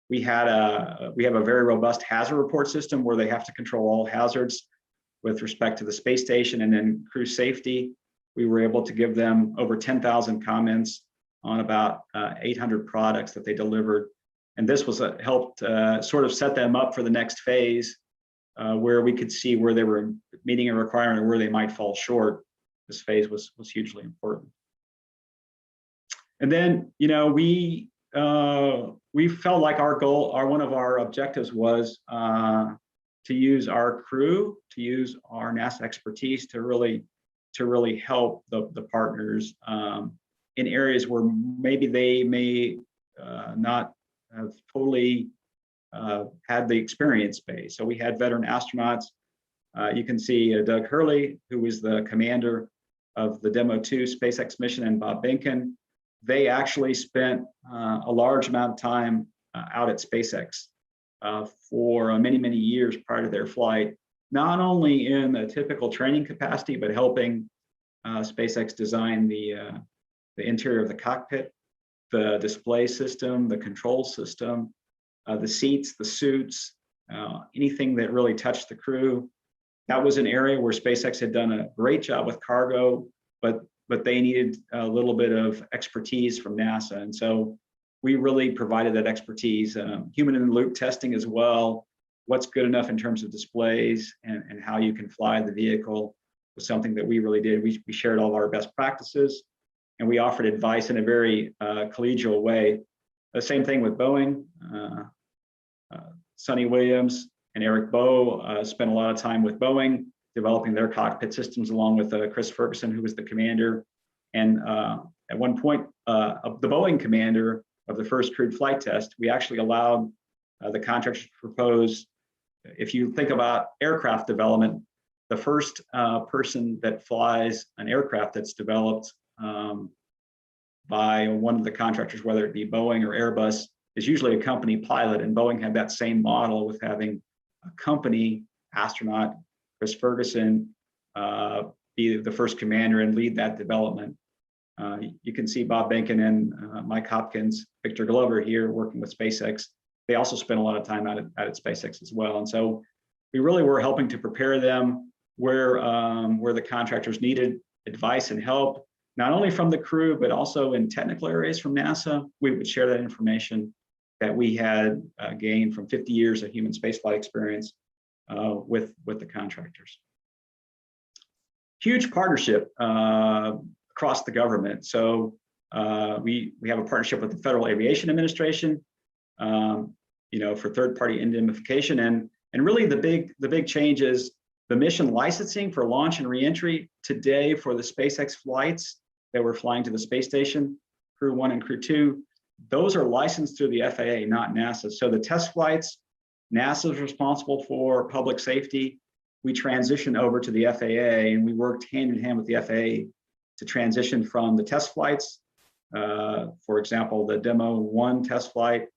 We have a very robust hazard report system where they have to control all hazards with respect to the space station and then crew safety. We were able to give them over 10,000 comments on about 800 products that they delivered. And this was helped sort of set them up for the next phase where we could see where they were meeting a requirement or where they might fall short. This phase was hugely important. And then, we felt like one of our objectives was to use our crew, to use our NASA expertise to really help the partners in areas where maybe they may not have totally had the experience base. So we had veteran astronauts. You can see Doug Hurley, who was the commander of the Demo 2 SpaceX mission, and Bob Behnken. They actually spent a large amount of time out at SpaceX for many, many years prior to their flight, not only in a typical training capacity, but helping SpaceX design the interior of the cockpit, the display system, the control system, the seats, the suits, anything that really touched the crew. That was an area where SpaceX had done a great job with cargo, but they needed a little bit of expertise from NASA. And so we really provided that expertise, human in the loop testing as well, what's good enough in terms of displays and how you can fly the vehicle was something that we really did. We shared all of our best practices and we offered advice in a very collegial way. The same thing with Boeing. Sonny Williams and Eric Bowe spent a lot of time with Boeing developing their cockpit systems along with Chris Ferguson, who was the commander. And at one point, the Boeing commander of the first crewed flight test, we actually allowed the contractors to propose, if you think about aircraft development, the first person that flies an aircraft that's developed by one of the contractors, whether it be Boeing or Airbus, is usually a company pilot. And Boeing had that same model with having a company astronaut, Chris Ferguson, be the first commander and lead that development. You can see Bob Behnken and Mike Hopkins, Victor Glover here working with SpaceX. They also spent a lot of time out at SpaceX as well. And so we really were helping to prepare them where the contractors needed advice and help, not only from the crew, but also in technical areas from NASA. We would share that information that we had gained from 50 years of human spaceflight experience with the contractors. Huge partnership across the government. So we have a partnership with the Federal Aviation Administration, for third-party indemnification, and really the big change is The mission licensing for launch and reentry today for the SpaceX flights that were flying to the space station, Crew 1 and Crew 2, those are licensed through the FAA, not NASA. So the test flights, NASA is responsible for public safety. We transitioned over to the FAA, and we worked hand in hand with the FAA to transition from the test flights, for example, the Demo 1 test flight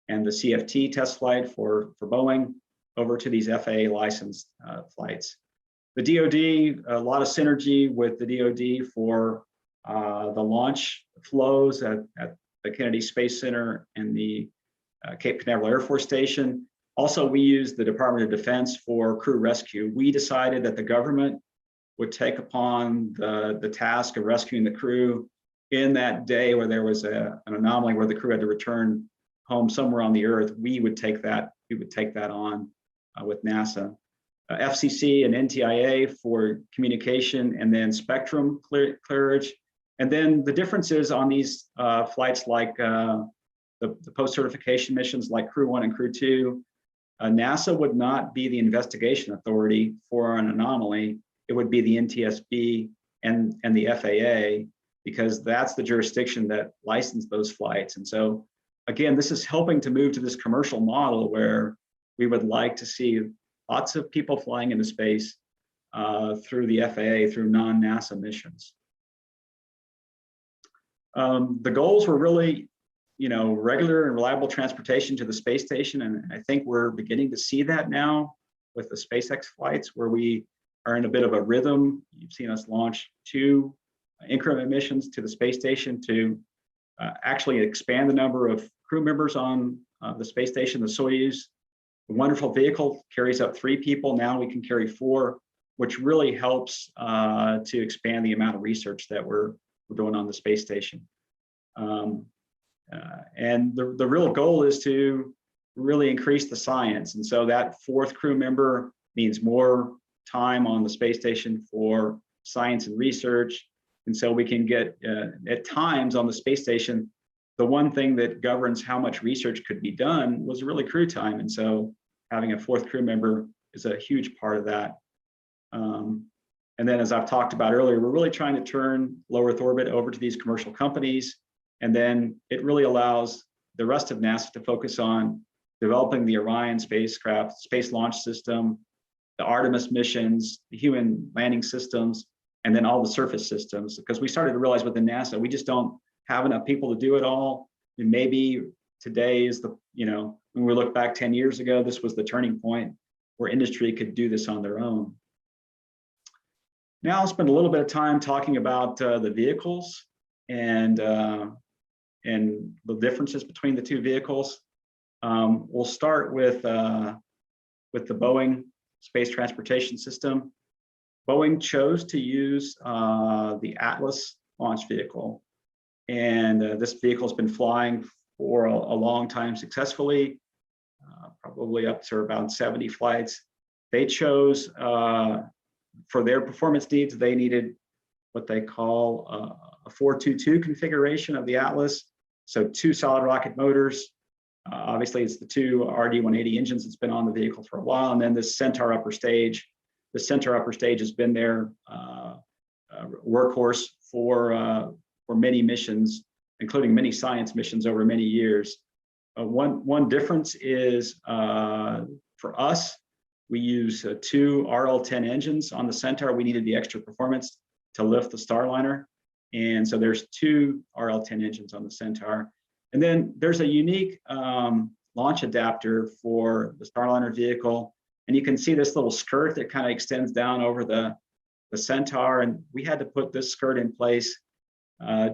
and the CFT test flight for Boeing, over to these FAA licensed flights. The DoD, a lot of synergy with the DoD for the launch flows at the Kennedy Space Center and the Cape Canaveral Air Force Station. Also, we use the Department of Defense for crew rescue. We decided that the government would take upon the task of rescuing the crew in that day where there was an anomaly where the crew had to return home somewhere on the Earth. We would take that on with NASA. FCC and NTIA for communication, and then spectrum clearage. And then the differences on these flights, like the post-certification missions like Crew 1 and Crew 2, NASA would not be the investigation authority for an anomaly. It would be the NTSB and the FAA, because that's the jurisdiction that licensed those flights. And so, again, this is helping to move to this commercial model where we would like to see lots of people flying into space through the FAA, through non-NASA missions. The goals were really, regular and reliable transportation to the space station. And I think we're beginning to see that now with the SpaceX flights, where we are in a bit of a rhythm. You've seen us launch 2 increment missions to the space station to actually expand the number of crew members on the space station. The Soyuz, a wonderful vehicle, carries up 3 people. Now we can carry 4, which really helps to expand the amount of research that we're doing on the space station. And the real goal is to really increase the science. And so that 4th crew member means more time on the space station for science and research. And so we can get, at times on the space station, the one thing that governs how much research could be done was really crew time. And so having a 4th crew member is a huge part of that. And then, as I've talked about earlier, we're really trying to turn low Earth orbit over to these commercial companies. And then it really allows the rest of NASA to focus on developing the Orion spacecraft, space launch system, the Artemis missions, the human landing systems, and then all the surface systems. Because we started to realize within NASA, we just don't have enough people to do it all. And maybe today is the, when we look back 10 years ago, this was the turning point where industry could do this on their own. Now I'll spend a little bit of time talking about the vehicles and the differences between the 2 vehicles. We'll start with the Boeing Space Transportation System. Boeing chose to use the Atlas launch vehicle. And this vehicle has been flying for a long time successfully, probably up to about 70 flights. They chose, for their performance needs, they needed what they call a 422 configuration of the Atlas. So 2 solid rocket motors. Obviously, it's the 2 RD-180 engines that's been on the vehicle for a while. And then this Centaur upper stage. The Centaur upper stage has been their workhorse for many missions, including many science missions over many years. One difference is for us, we use 2 RL-10 engines on the Centaur. We needed the extra performance to lift the Starliner. And so there's 2 RL-10 engines on the Centaur. And then there's a unique launch adapter for the Starliner vehicle. And you can see this little skirt that kind of extends down over the Centaur. And we had to put this skirt in place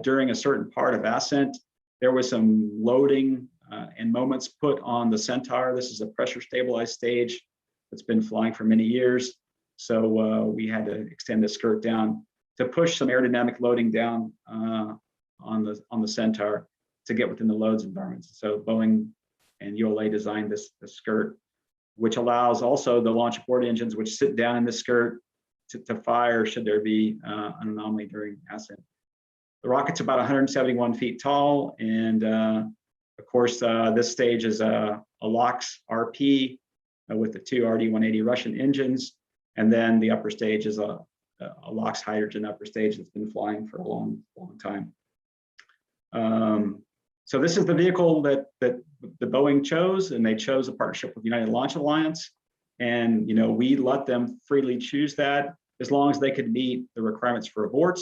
during a certain part of ascent. There was some loading and moments put on the Centaur. This is a pressure stabilized stage that's been flying for many years. So we had to extend the skirt down to push some aerodynamic loading down on the Centaur to get within the loads environments. So Boeing and ULA designed this skirt, which allows also the launch abort engines, which sit down in the skirt to fire should there be an anomaly during ascent. The rocket's about 171 feet tall, and of course, this stage is a LOX RP with the 2 RD-180 Russian engines. And then the upper stage is a LOX hydrogen upper stage that's been flying for a long time. So this is the vehicle that the Boeing chose, and they chose a partnership with United Launch Alliance. And we let them freely choose that as long as they could meet the requirements for aborts,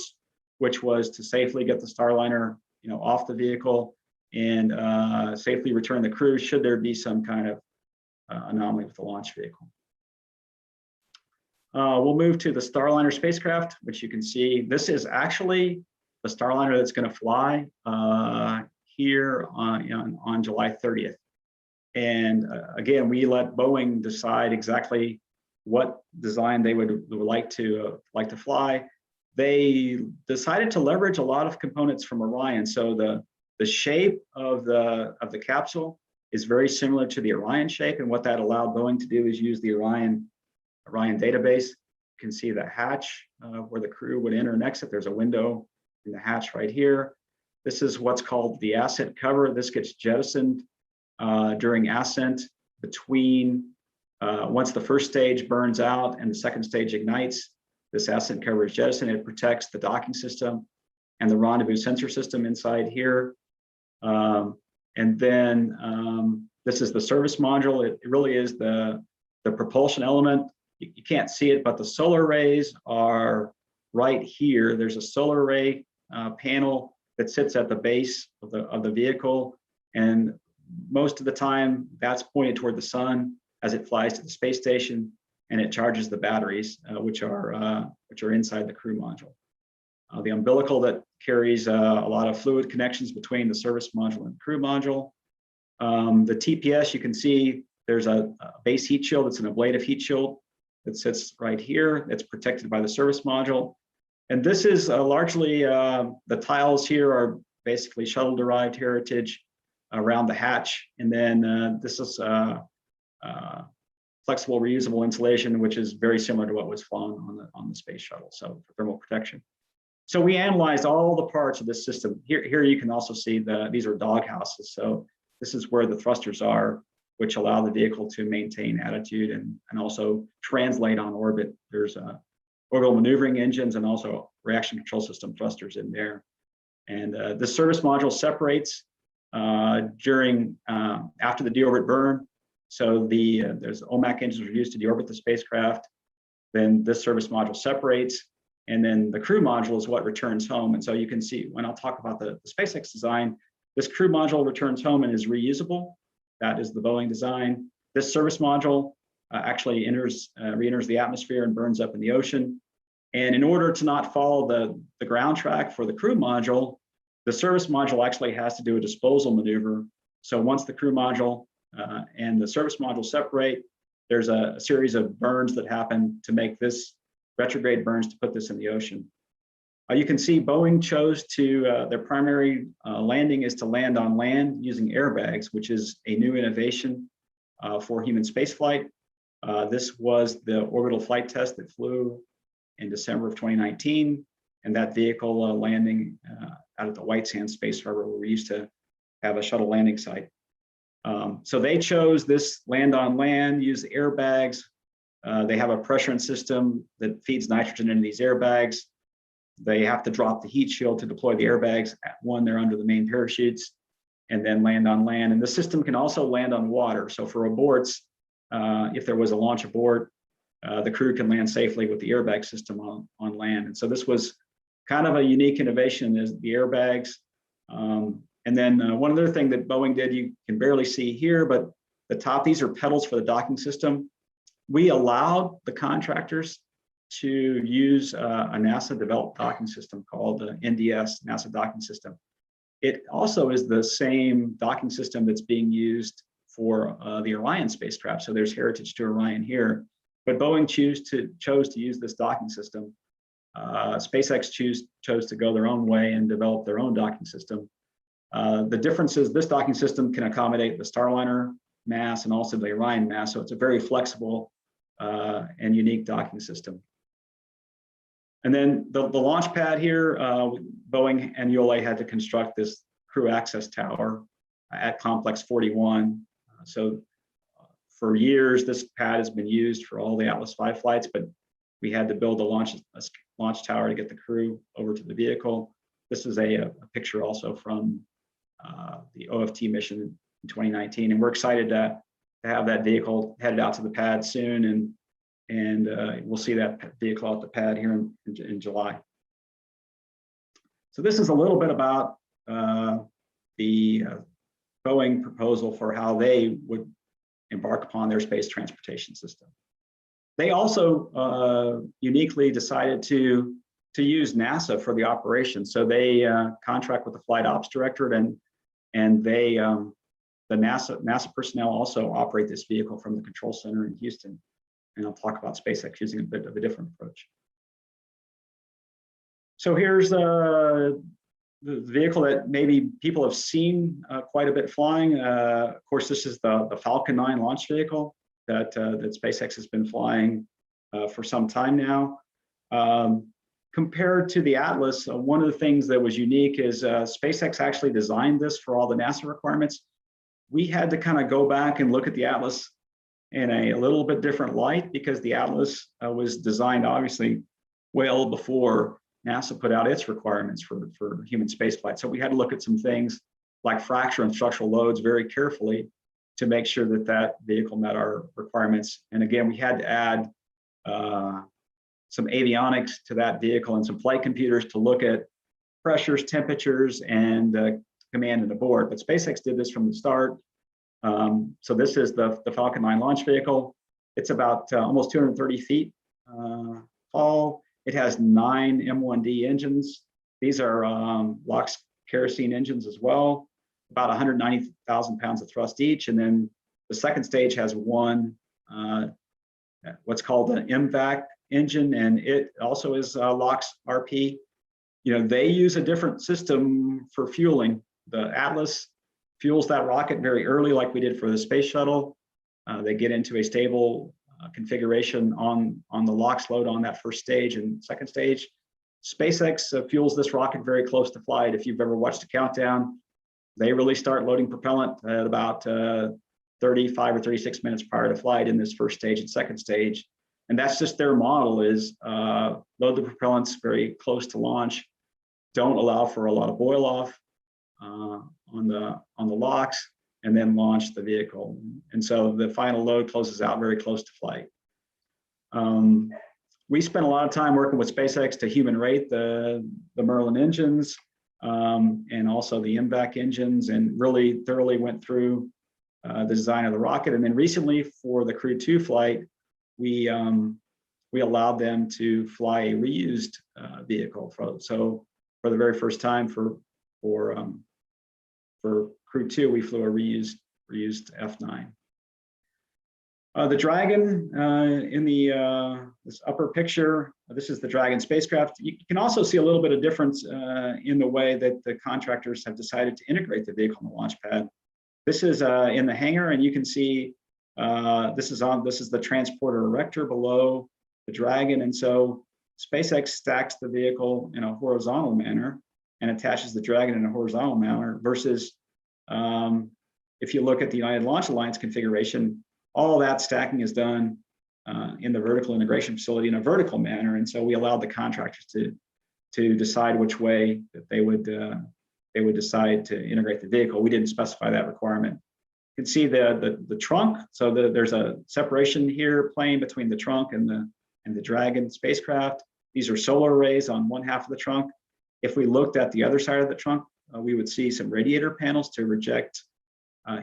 which was to safely get the Starliner off the vehicle and safely return the crew should there be some kind of anomaly with the launch vehicle. We'll move to the Starliner spacecraft, which you can see. This is actually the Starliner that's going to fly here on July 30th. And again, we let Boeing decide exactly what design they would like to fly. They decided to leverage a lot of components from Orion. So the shape of the capsule is very similar to the Orion shape, and what that allowed Boeing to do is use the Orion database. You can see the hatch where the crew would enter and exit. There's a window in the hatch right here. This is what's called the ascent cover. This gets jettisoned during ascent between once the first stage burns out and the second stage ignites. This ascent cover is jettisoned. It protects the docking system and the rendezvous sensor system inside here. And then this is the service module. It really is the propulsion element. You can't see it, but the solar arrays are right here. There's a solar array panel that sits at the base of the vehicle, and most of the time that's pointed toward the sun as it flies to the space station, and it charges the batteries, which are inside the crew module. The umbilical that carries a lot of fluid connections between the service module and crew module. The TPS, you can see there's a base heat shield. It's an ablative heat shield that sits right here. It's protected by the service module. And this is largely, the tiles here are basically shuttle-derived heritage around the hatch. And then this is flexible reusable insulation, which is very similar to what was flown on the space shuttle, so for thermal protection. So we analyzed all the parts of this system. Here you can also see these are dog houses. So this is where the thrusters are, which allow the vehicle to maintain attitude and also translate on orbit. There's orbital maneuvering engines and also reaction control system thrusters in there. And the service module separates during after the deorbit burn. So there's OMAC engines are used to deorbit the spacecraft. Then this service module separates, and then the crew module is what returns home. And so you can see when I'll talk about the SpaceX design, this crew module returns home and is reusable. That is the Boeing design. This service module actually re-enters the atmosphere and burns up in the ocean. And in order to not follow the ground track for the crew module, the service module actually has to do a disposal maneuver. So once the crew module and the service module separate, there's a series of burns that happen to make this retrograde burns to put this in the ocean. You can see Boeing chose to, their primary landing is to land on land using airbags, which is a new innovation for human spaceflight. This was the orbital flight test that flew in December of 2019, and that vehicle landing out at the White Sands Space Harbor, where we used to have a shuttle landing site. So they chose this land on land, use the airbags. They have a pressurant system that feeds nitrogen into these airbags. They have to drop the heat shield to deploy the airbags. One, they're under the main parachutes, and then land on land. And the system can also land on water. So for aborts, if there was a launch abort, the crew can land safely with the airbag system on land. And so this was kind of a unique innovation, is the airbags. And then one other thing that Boeing did, you can barely see here, but the top, these are pedals for the docking system. We allowed the contractors to use a NASA-developed docking system called the NDS, NASA Docking System. It also is the same docking system that's being used for the Orion spacecraft. So there's heritage to Orion here, but Boeing chose to use this docking system. SpaceX chose to go their own way and develop their own docking system. The difference is this docking system can accommodate the Starliner mass and also the Orion mass, so it's a very flexible and unique docking system. And then the launch pad here, Boeing and ULA had to construct this crew access tower at Complex 41. So for years, this pad has been used for all the Atlas V flights, but we had to build a launch tower to get the crew over to the vehicle. This is a picture also from the OFT mission in 2019, and we're excited to have that vehicle headed out to the pad soon, and we'll see that vehicle at the pad here in July. So this is a little bit about the Boeing proposal for how they would embark upon their space transportation system. They also uniquely decided to use NASA for the operation. So they contract with the flight ops directorate, and they the NASA personnel also operate this vehicle from the control center in Houston. And I'll talk about SpaceX using a bit of a different approach. So here's the vehicle that maybe people have seen quite a bit flying. Of course, this is the Falcon 9 launch vehicle that SpaceX has been flying for some time now. Compared to the Atlas, one of the things that was unique is SpaceX actually designed this for all the NASA requirements. We had to kind of go back and look at the Atlas in a little bit different light, because the Atlas was designed obviously well before NASA put out its requirements for human spaceflight. So we had to look at some things like fracture and structural loads very carefully to make sure that that vehicle met our requirements. And again, we had to add some avionics to that vehicle and some flight computers to look at pressures, temperatures, and command and abort. But SpaceX did this from the start. So this is the Falcon 9 launch vehicle. It's about almost 230 feet tall. It has 9 M1D engines. These are LOX kerosene engines as well, about 190,000 pounds of thrust each. And then the second stage has one, what's called an MVAC engine, and it also is LOX RP. You know, they use a different system for fueling. The Atlas fuels that rocket very early, like we did for the space shuttle. They get into a stable configuration on the LOX load on that first stage and second stage. SpaceX fuels this rocket very close to flight. If you've ever watched a countdown, they really start loading propellant at about 35 or 36 minutes prior to flight in this first stage and second stage. And that's just their model, is load the propellants very close to launch, don't allow for a lot of boil off on the LOX, and then launch the vehicle. And so the final load closes out very close to flight. We spent a lot of time working with SpaceX to human rate the Merlin engines and also the MVAC engines, and really thoroughly went through the design of the rocket. And then recently for the Crew 2 flight, we allowed them to fly a reused vehicle. So for the very first time for Crew 2, we flew a reused F9. The Dragon in this upper picture, this is the Dragon spacecraft. You can also see a little bit of difference in the way that the contractors have decided to integrate the vehicle on the launch pad. This is in the hangar, and you can see this is the transporter erector below the Dragon. And so SpaceX stacks the vehicle in a horizontal manner and attaches the Dragon in a horizontal manner, versus if you look at the United Launch Alliance configuration, all that stacking is done in the vertical integration facility in a vertical manner. And so we allowed the contractors to decide which way that they would decide to integrate the vehicle. We didn't specify that requirement. You can see the trunk. So there's a separation here playing between the trunk and the Dragon spacecraft. These are solar arrays on one half of the trunk. If we looked at the other side of the trunk, we would see some radiator panels to reject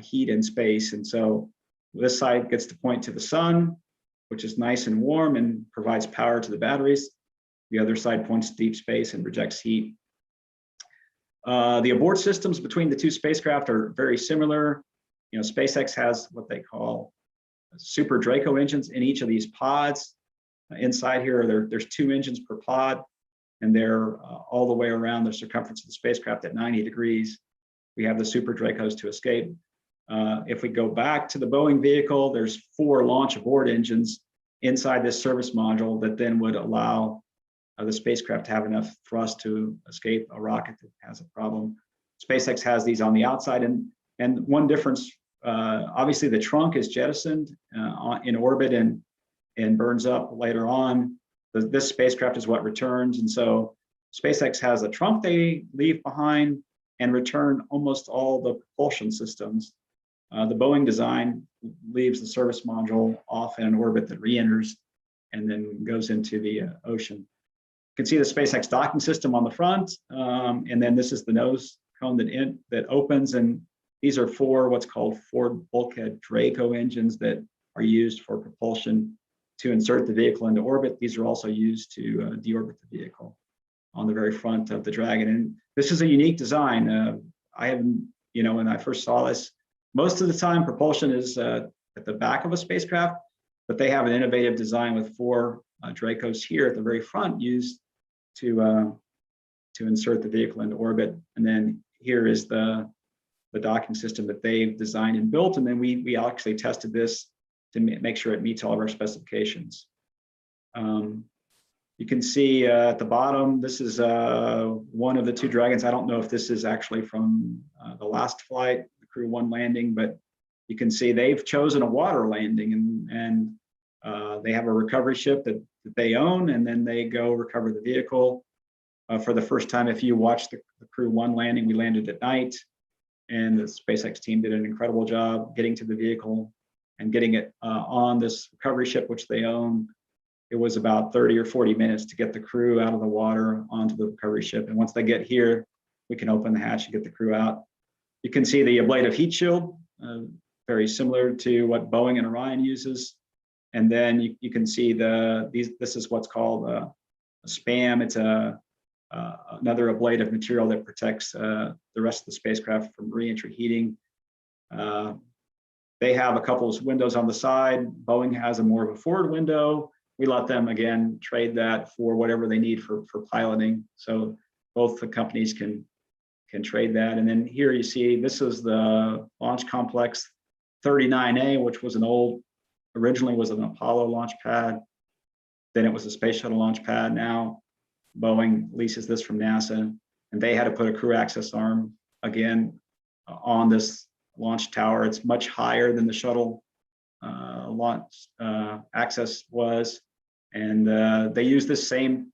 heat in space. And so this side gets to point to the sun, which is nice and warm and provides power to the batteries. The other side points to deep space and rejects heat. The abort systems between the two spacecraft are very similar. You know, SpaceX has what they call Super Draco engines in each of these pods. Inside here, there's 2 engines per pod, and they're all the way around the circumference of the spacecraft at 90 degrees. We have the Super Dracos to escape. If we go back to the Boeing vehicle, there's 4 launch abort engines inside this service module that then would allow the spacecraft to have enough thrust to escape a rocket that has a problem. SpaceX has these on the outside, and one difference, obviously the trunk is jettisoned in orbit and burns up later on. this spacecraft is what returns. And so SpaceX has a trunk they leave behind and return almost all the propulsion systems. The Boeing design leaves the service module off in an orbit that re-enters and then goes into the ocean. You can see the SpaceX docking system on the front, and then this is the nose cone that opens, and these are four what's called Ford bulkhead Draco engines that are used for propulsion to insert the vehicle into orbit. These are also used to deorbit the vehicle on the very front of the Dragon. And this is a unique design. I haven't, when I first saw this, most of the time propulsion is at the back of a spacecraft, but they have an innovative design with four Dracos here at the very front used to insert the vehicle into orbit. And then here is the docking system that they've designed and built. And then we actually tested this to make sure it meets all of our specifications. You can see at the bottom, this is one of the two Dragons. I don't know if this is actually from the last flight, the Crew 1 landing, but you can see they've chosen a water landing, and they have a recovery ship that they own, and then they go recover the vehicle. For the first time, if you watch the Crew 1 landing, we landed at night, and the SpaceX team did an incredible job getting to the vehicle and getting it on this recovery ship, which they own. It was about 30 or 40 minutes to get the crew out of the water onto the recovery ship. And once they get here, we can open the hatch and get the crew out. You can see the ablative heat shield, very similar to what Boeing and Orion uses. And then you can see this is what's called a SPAM. It's another ablative material that protects the rest of the spacecraft from re-entry heating. They have a couple of windows on the side. Boeing has a more of a forward window. We let them, again, trade that for whatever they need for piloting. So both the companies can trade that. And then here you see, this is the Launch Complex 39A, which was originally was an Apollo launch pad. Then it was a Space Shuttle launch pad. Now Boeing leases this from NASA, and they had to put a crew access arm, again, on this launch tower. It's much higher than the shuttle launch access was. And they use this same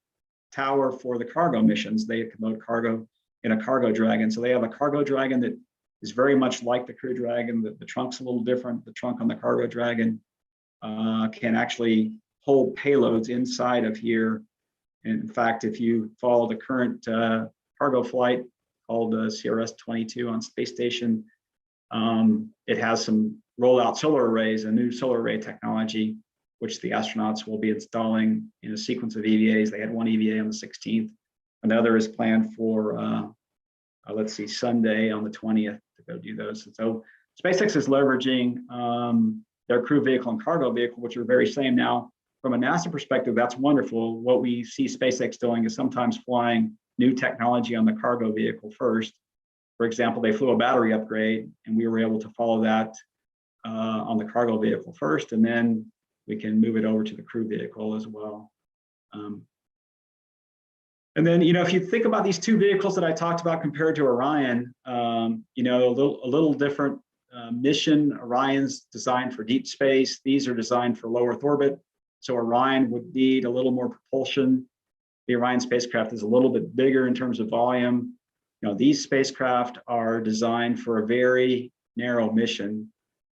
tower for the cargo missions. They can load cargo in a cargo Dragon. So they have a cargo Dragon that is very much like the Crew Dragon. The trunk's a little different. The trunk on the cargo Dragon can actually hold payloads inside of here. And in fact, if you follow the current cargo flight called CRS-22 on Space Station, it has some rollout solar arrays, a new solar array technology, which the astronauts will be installing in a sequence of EVAs. They had one EVA on the 16th. Another is planned for, let's see, Sunday on the 20th to go do those. And so SpaceX is leveraging their crew vehicle and cargo vehicle, which are very same now. From a NASA perspective, that's wonderful. What we see SpaceX doing is sometimes flying new technology on the cargo vehicle first. For example, they flew a battery upgrade, and we were able to follow that on the cargo vehicle first, and then we can move it over to the crew vehicle as well. And then, if you think about these two vehicles that I talked about compared to Orion, a little different mission. Orion's designed for deep space. These are designed for low Earth orbit. So Orion would need a little more propulsion. The Orion spacecraft is a little bit bigger in terms of volume. These spacecraft are designed for a very narrow mission: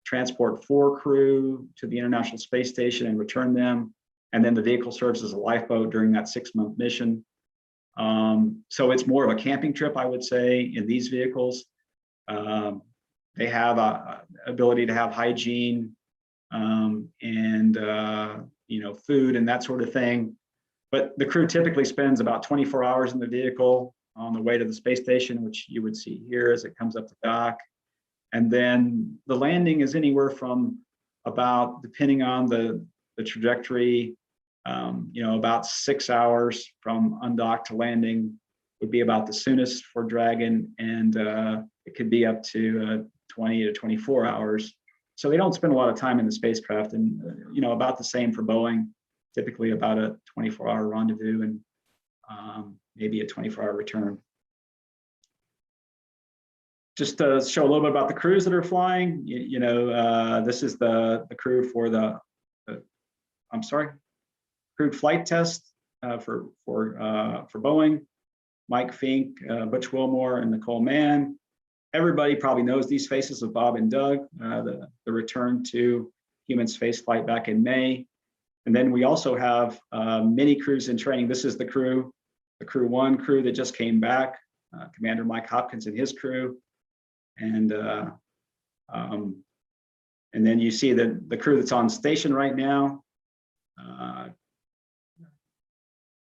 transport 4 crew to the International Space Station and return them. And then the vehicle serves as a lifeboat during that 6-month mission. So it's more of a camping trip, I would say, in these vehicles. They have a ability to have hygiene and food and that sort of thing. But the crew typically spends about 24 hours in the vehicle on the way to the space station, which you would see here as it comes up to dock. And then the landing is anywhere from about, depending on the trajectory, about 6 hours from undock to landing would be about the soonest for Dragon, and it could be up to 20 to 24 hours. So they don't spend a lot of time in the spacecraft, and about the same for Boeing, typically about a 24-hour rendezvous and maybe a 24-hour return. Just to show a little bit about the crews that are flying, this is the crew for the crewed flight test. for Boeing, Mike Fink, Butch Wilmore, and Nicole Mann. Everybody probably knows these faces of Bob and Doug, the return to human spaceflight back in May. And then we also have many crews in training. This is the Crew 1 crew that just came back, Commander Mike Hopkins and his crew. And then you see the crew that's on station right now.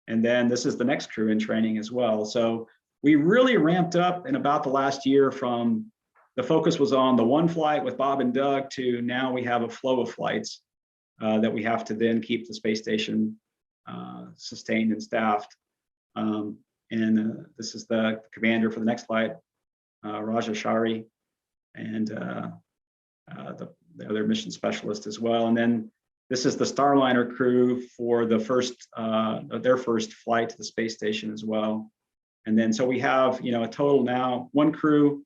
And then this is the next crew in training as well. So we really ramped up in about the last year from the focus was on the one flight with Bob and Doug to now we have a flow of flights that we have to then keep the space station sustained and staffed. This is the commander for the next flight, Raja Shari, and the other mission specialist as well. And then this is the Starliner crew for the their first flight to the space station as well. And then so we have a total now one crew.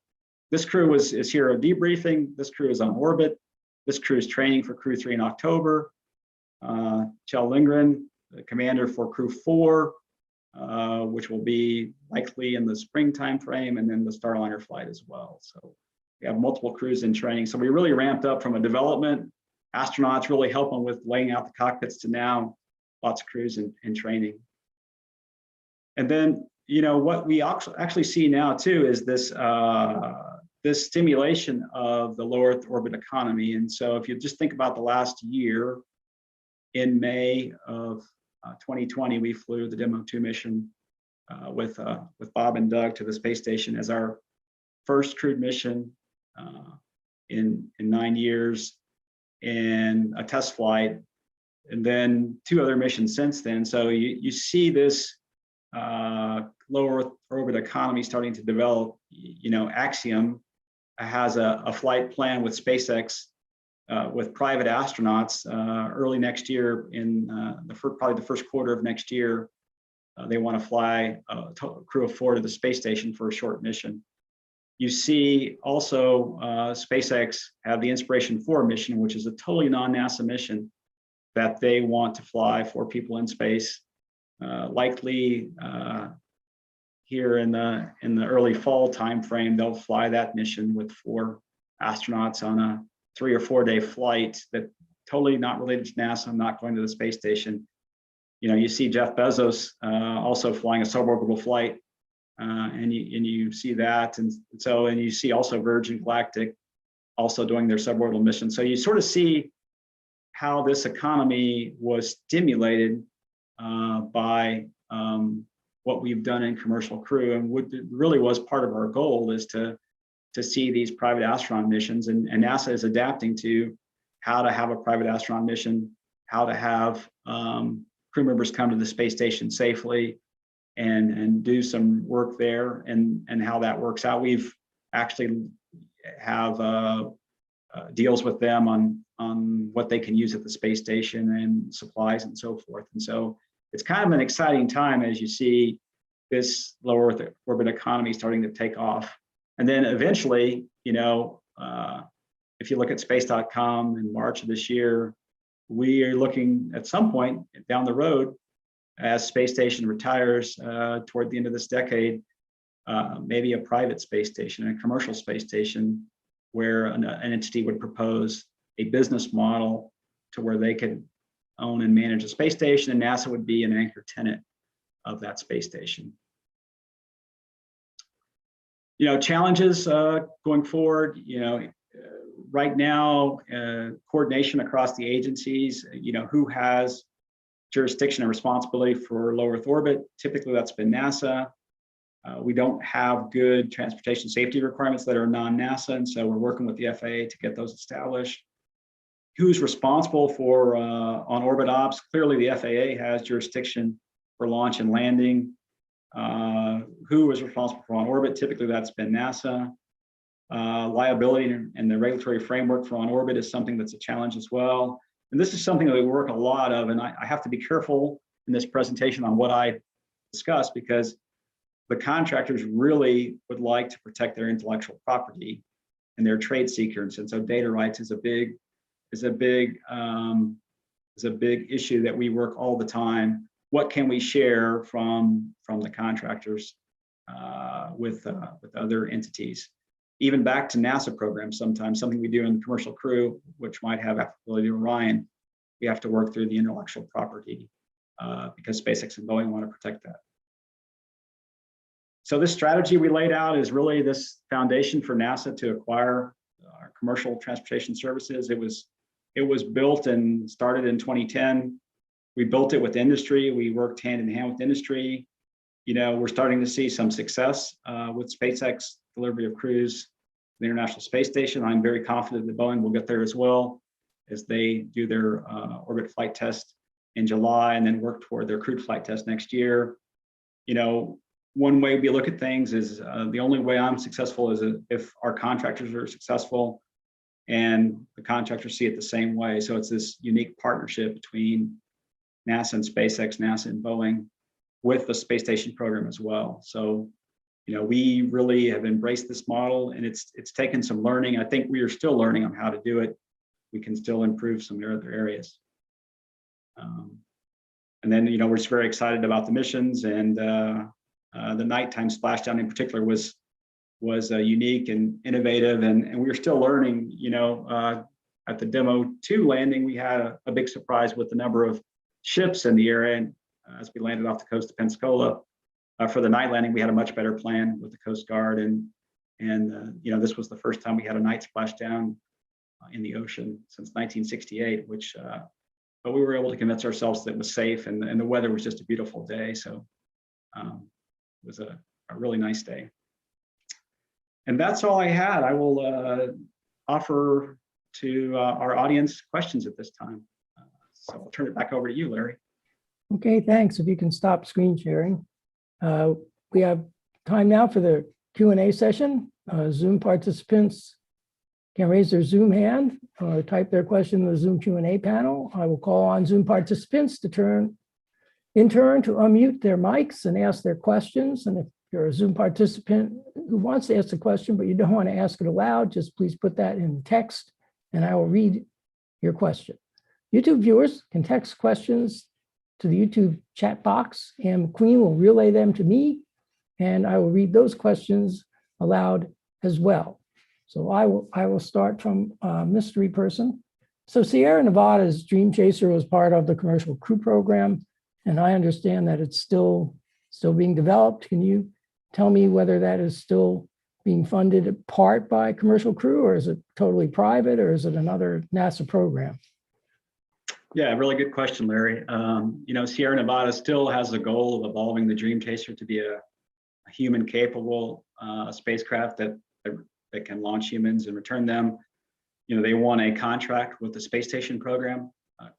This crew is here debriefing. This crew is on orbit. This crew is training for Crew 3 in October. Kjell Lindgren, the commander for Crew 4, which will be likely in the spring timeframe, and then the Starliner flight as well. So we have multiple crews in training. So we really ramped up from a development, astronauts really helping with laying out the cockpits, to now lots of crews in training. And then, what we actually see now too is this this stimulation of the low Earth orbit economy. And so if you just think about the last year, in May of 2020, we flew the Demo 2 mission with Bob and Doug to the space station as our first crewed mission in 9 years, and a test flight, and then 2 other missions since then. So you see this low Earth orbit economy starting to develop. Axiom has a flight plan with SpaceX with private astronauts early next year, in probably the first quarter of next year. They want to fly a crew of 4 to the space station for a short mission. You see also SpaceX have the Inspiration 4 mission, which is a totally non-NASA mission that they want to fly 4 people in space. Likely here in the early fall timeframe, they'll fly that mission with 4 astronauts on a 3 or 4 day flight that totally not related to NASA, not going to the space station. You see Jeff Bezos also flying a suborbital flight, and you see that, and you see also Virgin Galactic also doing their suborbital mission. So you sort of see how this economy was stimulated by what we've done in commercial crew, and what really was part of our goal is to see these private astronaut missions, and NASA is adapting to how to have a private astronaut mission, how to have crew members come to the space station safely and do some work there, and how that works out. We've actually have deals with them on what they can use at the space station and supplies and so forth. And so it's kind of an exciting time as you see this low Earth orbit economy starting to take off. And then eventually, if you look at space.com in March of this year, we are looking at some point down the road, as space station retires toward the end of this decade, maybe a private space station, a commercial space station, where an entity would propose a business model to where they could own and manage a space station, and NASA would be an anchor tenant of that space station. Challenges going forward, right now, coordination across the agencies, who has jurisdiction and responsibility for low Earth orbit. Typically that's been NASA. We don't have good transportation safety requirements that are non-NASA, and so we're working with the FAA to get those established. Who's responsible for on-orbit ops? Clearly the FAA has jurisdiction for launch and landing. Who is responsible for on-orbit? Typically that's been NASA. Liability and the regulatory framework for on-orbit is something that's a challenge as well. And this is something that we work a lot of, and I have to be careful in this presentation on what I discuss, because the contractors really would like to protect their intellectual property and their trade secrets. And so data rights is a big issue that we work all the time what can we share from the contractors with other entities. Even back to NASA programs, sometimes something we do in the commercial crew, which might have applicability to Orion, we have to work through the intellectual property because SpaceX and Boeing want to protect that. So this strategy we laid out is really this foundation for NASA to acquire our commercial transportation services. It was built and started in 2010. We built it with industry. We worked hand in hand with industry. You know, we're starting to see some success with SpaceX delivery of crews to the International Space Station. I'm very confident that Boeing will get there as well as they do their orbit flight test in July and then work toward their crewed flight test next year. You know, one way we look at things is the only way I'm successful is if our contractors are successful and the contractors see it the same way. So it's this unique partnership between NASA and SpaceX, NASA and Boeing, with the space station program as well. So, you know, we really have embraced this model, and it's taken some learning. I think we are still learning on how to do it. We can still improve some other areas. And then, you know, we're just very excited about the missions, and the nighttime splashdown in particular was unique and innovative, and we were still learning. You know, at the Demo 2 landing, we had a big surprise with the number of ships in the area, and as we landed off the coast of Pensacola. For the night landing, we had a much better plan with the Coast Guard, and you know, this was the first time we had a night splashdown in the ocean since 1968, which but we were able to convince ourselves that it was safe, and the weather was just a beautiful day. So it was a really nice day. And that's all I had. I will offer to our audience questions at this time. So I'll turn it back over to you, Larry. Okay, thanks. If you can stop screen sharing. We have time now for the Q&A session. Zoom participants can raise their Zoom hand or type their question in the Zoom Q&A panel. I will call on Zoom participants in turn to unmute their mics and ask their questions. And if you're a Zoom participant who wants to ask a question, but you don't want to ask it aloud, just please put that in text and I will read your question. YouTube viewers can text questions to the YouTube chat box, and McQueen will relay them to me, and I will read those questions aloud as well. So I will start from mystery person. So Sierra Nevada's Dream Chaser was part of the commercial crew program, and I understand that it's still being developed. Can you tell me whether that is still being funded in part by commercial crew, or is it totally private, or is it another NASA program? Yeah, really good question, Larry. You know, Sierra Nevada still has the goal of evolving the Dream Chaser to be a human-capable spacecraft that can launch humans and return them. You know, they won a contract with the space station program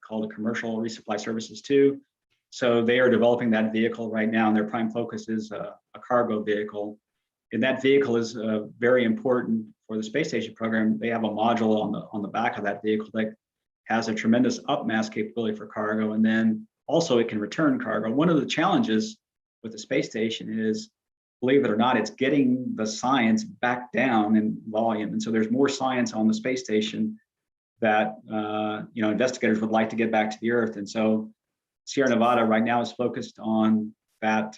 called the Commercial Resupply Services 2. So they are developing that vehicle right now, and their prime focus is a cargo vehicle. And that vehicle is very important for the space station program. They have a module on the back of that vehicle that has a tremendous upmass capability for cargo, and then also it can return cargo. One of the challenges with the space station is, believe it or not, it's getting the science back down in volume. And so there's more science on the space station that you know, investigators would like to get back to the Earth. And so Sierra Nevada right now is focused on that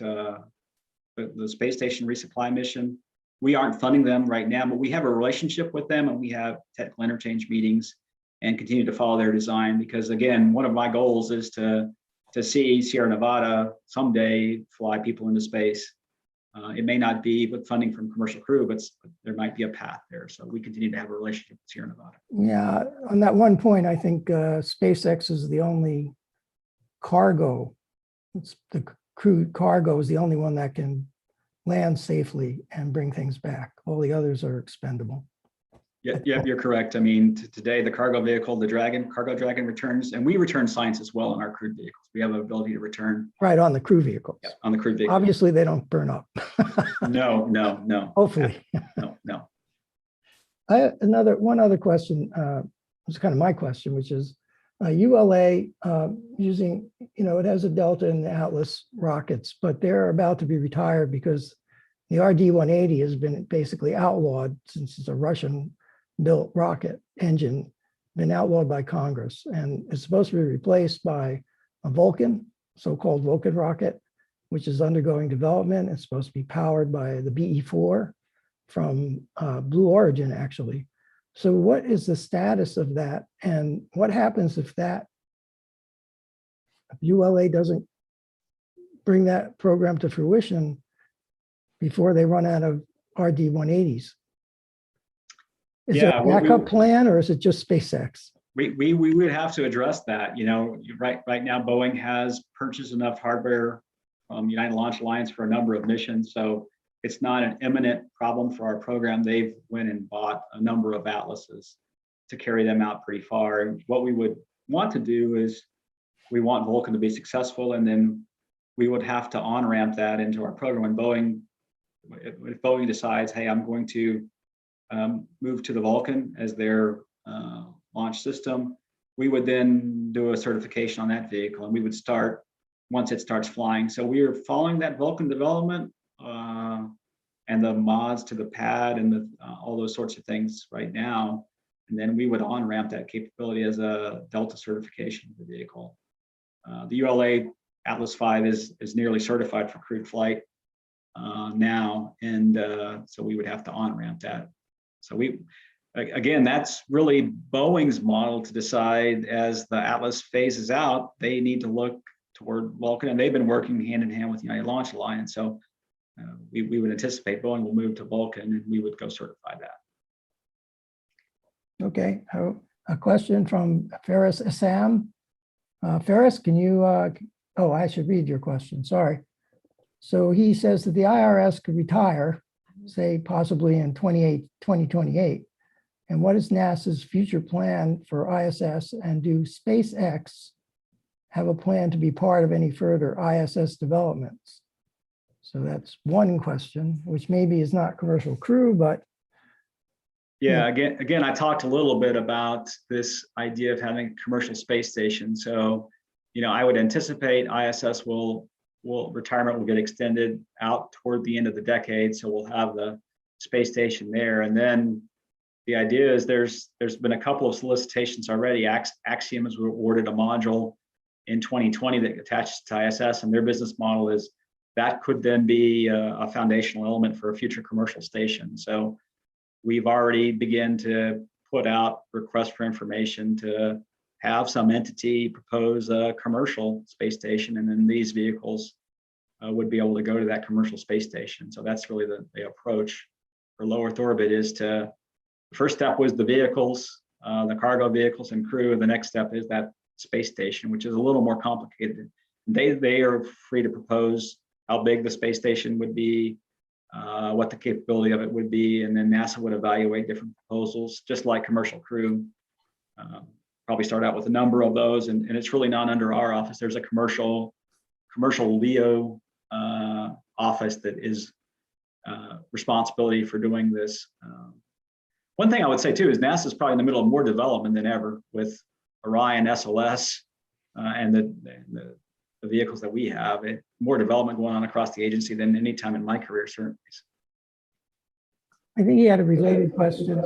the space station resupply mission. We aren't funding them right now, but we have a relationship with them, and we have technical interchange meetings and continue to follow their design, because again, one of my goals is to see Sierra Nevada someday fly people into space. It may not be with funding from commercial crew, but there might be a path there. So we continue to have a relationship with Sierra Nevada. Yeah, on that one point, I think SpaceX is the only cargo, the crewed cargo is the only one that can land safely and bring things back. All the others are expendable. Yeah, you're correct. I mean, today the cargo vehicle, the Cargo Dragon returns, and we return science as well in our crewed vehicles. We have an ability to return. Right, on the crew vehicles. Yeah, on the crewed vehicle. Obviously, they don't burn up. No. Hopefully. No. One other question, was kind of my question, which is ULA using, you know, it has a Delta and the Atlas rockets, but they're about to be retired because the RD-180 has been basically outlawed since it's a Russian-built rocket engine, been outlawed by Congress, and it's supposed to be replaced by a Vulcan so-called Vulcan rocket, which is undergoing development. It's supposed to be powered by the BE-4 from Blue Origin, actually. So what is the status of that? And what happens if ULA doesn't bring that program to fruition before they run out of RD-180s? Is there a backup plan, or is it just SpaceX? We would have to address that. You know, right now, Boeing has purchased enough hardware from United Launch Alliance for a number of missions. So it's not an imminent problem for our program. They've went and bought a number of Atlases to carry them out pretty far. And what we would want to do is we want Vulcan to be successful, and then we would have to on-ramp that into our program. When if Boeing decides, hey, I'm going to move to the Vulcan as their launch system, we would then do a certification on that vehicle, and we would start once it starts flying. So we are following that Vulcan development and the mods to the pad and all those sorts of things right now. And then we would on-ramp that capability as a Delta certification of the vehicle. The ULA Atlas V is nearly certified for crewed flight now, and so we would have to on-ramp that. So again, that's really Boeing's model to decide as the Atlas phases out, they need to look toward Vulcan, and they've been working hand in hand with the United Launch Alliance. So we would anticipate Boeing will move to Vulcan, and we would go certify that. Okay, a question from Ferris Assam. Ferris, can you, oh, I should read your question, sorry. So he says that the IRS could retire, say possibly in 2028. And what is NASA's future plan for ISS, and do SpaceX have a plan to be part of any further ISS developments? So that's one question, which maybe is not commercial crew, but. Yeah, again, I talked a little bit about this idea of having a commercial space station. So, you know, I would anticipate ISS retirement will get extended out toward the end of the decade. So we'll have the space station there. And then the idea is there's been a couple of solicitations already. Axiom was awarded a module in 2020 that attaches to ISS, and their business model is that could then be a foundational element for a future commercial station. So we've already begun to put out requests for information to have some entity propose a commercial space station, and then these vehicles would be able to go to that commercial space station. So that's really the approach for low Earth orbit. Is to, the first step was the vehicles, the cargo vehicles and crew, and the next step is that space station, which is a little more complicated. They are free to propose how big the space station would be, what the capability of it would be, and then NASA would evaluate different proposals, just like commercial crew. Probably start out with a number of those, and it's really not under our office. There's a commercial LEO office that is responsibility for doing this. One thing I would say too is NASA is probably in the middle of more development than ever with Orion SLS and the vehicles that we have. More development going on across the agency than any time in my career, certainly. I think he had a related question,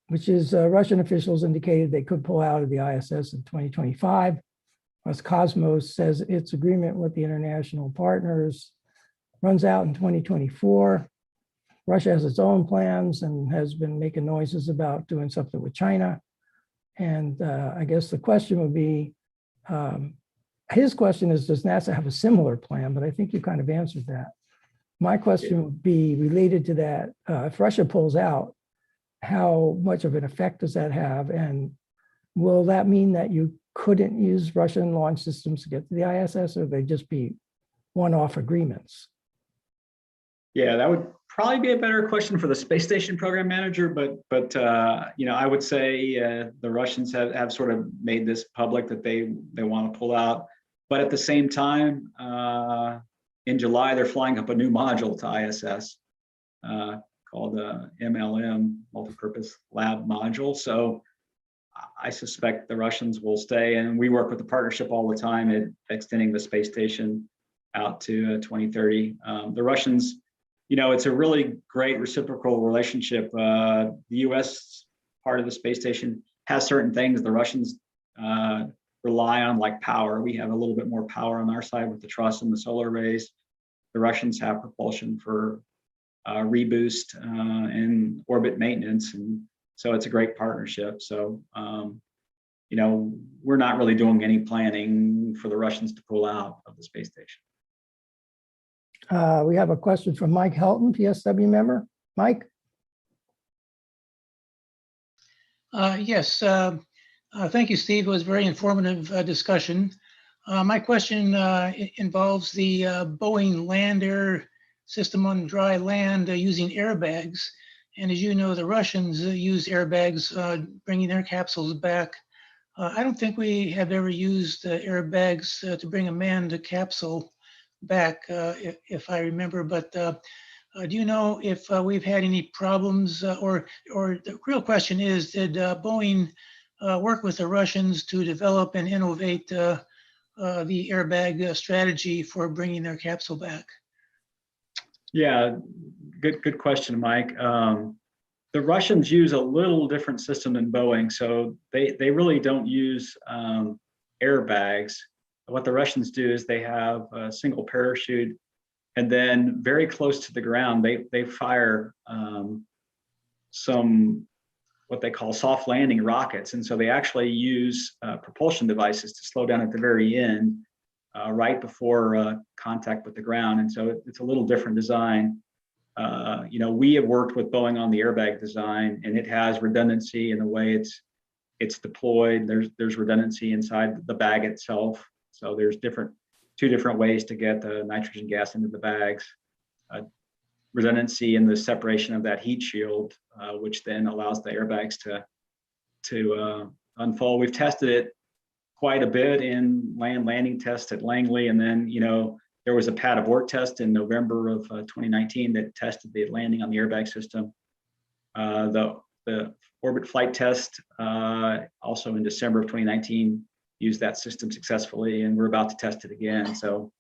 which is Russian officials indicated they could pull out of the ISS in 2025. Cosmos says its agreement with the international partners runs out in 2024. Russia has its own plans and has been making noises about doing something with China. And I guess the question would be, his question is, does NASA have a similar plan? But I think you kind of answered that. My question would be related to that. If Russia pulls out, how much of an effect does that have? And will that mean that you couldn't use Russian launch systems to get to the ISS, or they just be one-off agreements? Yeah, that would probably be a better question for the space station program manager, but you know, I would say the Russians have sort of made this public that they want to pull out. But at the same time, in July, they're flying up a new module to ISS called the MLM, Multipurpose Lab Module. So I suspect the Russians will stay, and we work with the partnership all the time at extending the space station out to 2030. The Russians, you know, it's a really great reciprocal relationship. The US part of the space station has certain things the Russians rely on, like power. We have a little bit more power on our side with the truss and the solar arrays. The Russians have propulsion for reboost and orbit maintenance, and so it's a great partnership. So we're not really doing any planning for the Russians to pull out of the space station. We have a question from Mike Helton, PSW member. Mike? Yes, thank you, Steve. It was a very informative discussion. My question involves the Boeing land-air system on dry land using airbags. And as you know, the Russians use airbags bringing their capsules back. I don't think we have ever used airbags to bring a manned capsule back, if I remember. But do you know if we've had any problems, or the real question is, did Boeing work with the Russians to develop and innovate the airbag strategy for bringing their capsule back? Yeah, good question, Mike. The Russians use a little different system than Boeing, so they really don't use airbags. What the Russians do is they have a single parachute, and then very close to the ground, they fire some what they call soft landing rockets, and so they actually use propulsion devices to slow down at the very end, right before contact with the ground, and so it's a little different design. We have worked with Boeing on the airbag design, and it has redundancy in the way it's deployed. There's redundancy inside the bag itself. So there's two different ways to get the nitrogen gas into the bags. Redundancy in the separation of that heat shield, which then allows the airbags to unfold. We've tested it quite a bit in landing tests at Langley, and then there was a pad abort test in November of 2019 that tested the landing on the airbag system. The orbit flight test also in December of 2019 used that system successfully, and we're about to test it again. So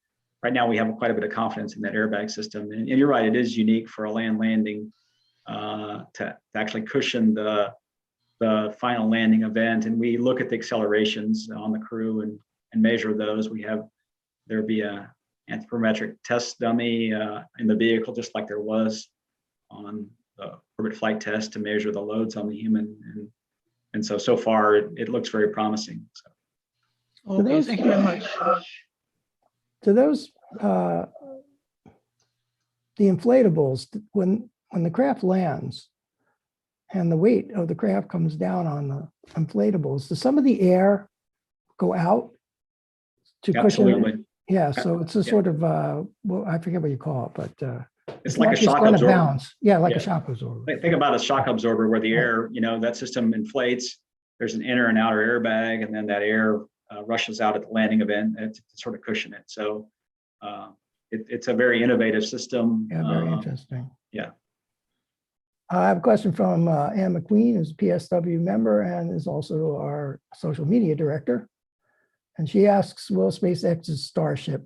right now we have quite a bit of confidence in that airbag system. And you're right, it is unique for a land landing to actually cushion the final landing event. And we look at the accelerations on the crew and measure those. There'll be a anthropometric test dummy in the vehicle, just like there was on the orbit flight test, to measure the loads on the human. And so far it looks very promising. So. Okay, thank you very much. To those, the inflatables, when the craft lands and the weight of the craft comes down on the inflatables, does some of the air go out to cushion? Absolutely. Yeah, so it's a sort of, well, I forget what you call it, but it's like a shock absorber. Bounce. Yeah, like a shock absorber. Think about a shock absorber where the air, that system inflates. There's an inner and outer airbag, and then that air rushes out at the landing event to sort of cushion it. So it's a very innovative system. Yeah, very interesting. Yeah. I have a question from Ann McQueen, who's a PSW member and is also our social media director. And she asks, will SpaceX's Starship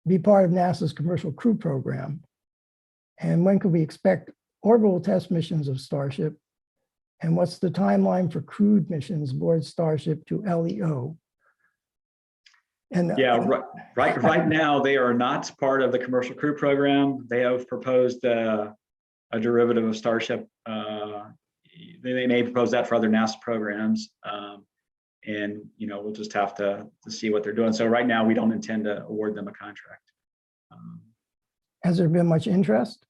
be part of NASA's commercial crew program? And when can we expect orbital test missions of Starship? And what's the timeline for crewed missions aboard Starship to LEO? And yeah, right now they are not part of the commercial crew program. They have proposed a derivative of Starship. They may propose that for other NASA programs. And we'll just have to see what they're doing. So right now we don't intend to award them a contract. Has there been much interest?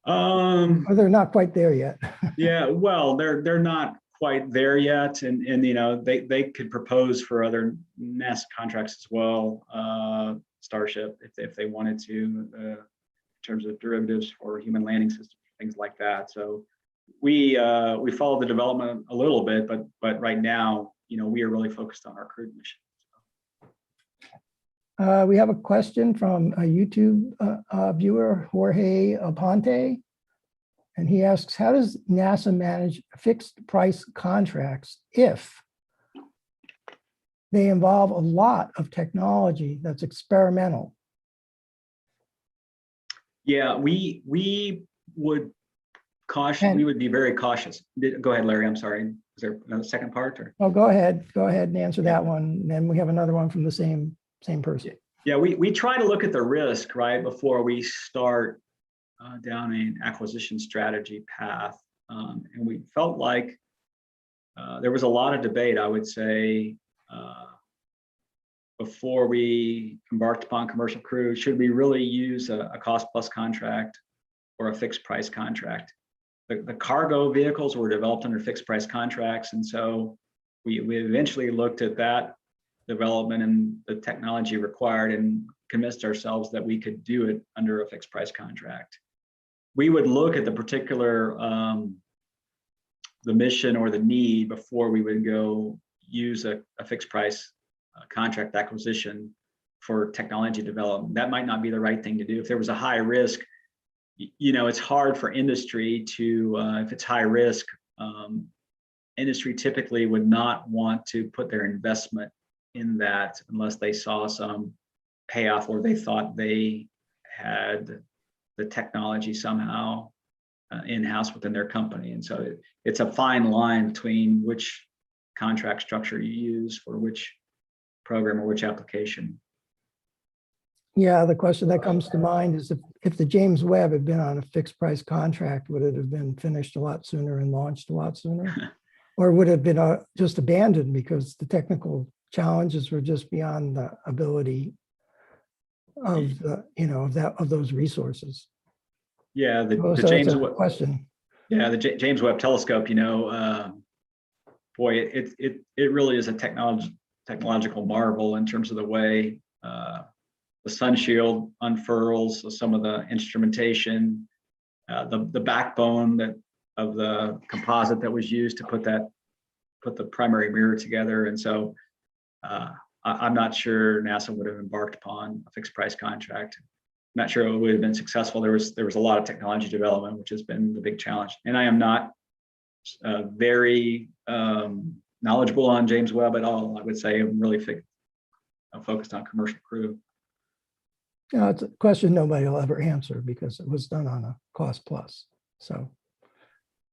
Or they're not quite there yet? Yeah, well, they're not quite there yet, and they could propose for other NASA contracts as well, Starship, if they wanted to, in terms of derivatives for human landing systems, things like that. So we follow the development a little bit, but right now, we are really focused on our crewed mission. We have a question from a YouTube viewer, Jorge Aponte, and he asks, how does NASA manage fixed price contracts if they involve a lot of technology that's experimental? Yeah, we would be very cautious. Go ahead, Larry, I'm sorry. Is there another second part or? Oh, go ahead and answer that one. And then we have another one from the same person. Yeah, we try to look at the risk right before we start down an acquisition strategy path. And we felt like there was a lot of debate, I would say, before we embarked upon commercial crew. Should we really use a cost plus contract or a fixed price contract? The cargo vehicles were developed under fixed price contracts. And so we eventually looked at that development and the technology required and convinced ourselves that we could do it under a fixed price contract. We would look at the particular, the mission or the need before we would go use a fixed price contract acquisition for technology development. That might not be the right thing to do. If there was a high risk, it's hard for industry to, if it's high risk, industry typically would not want to put their investment in that unless they saw some payoff or they thought they had the technology somehow in-house within their company. And so it's a fine line between which contract structure you use for which program or which application. Yeah, the question that comes to mind is if the James Webb had been on a fixed price contract, would it have been finished a lot sooner and launched a lot sooner? Or would it have been just abandoned because the technical challenges were just beyond the ability of of those resources? Yeah, the James Webb question. Yeah, the James Webb Telescope. Boy, it really is a technological marvel in terms of the way the sun shield unfurls, so some of the instrumentation, the backbone of the composite that was used to put the primary mirror together. And so I'm not sure NASA would have embarked upon a fixed price contract. I'm not sure it would have been successful. There was a lot of technology development, which has been the big challenge. And I am not very knowledgeable on James Webb at all. I would say I'm really focused on commercial crew. It's a question nobody will ever answer because it was done on a cost plus. So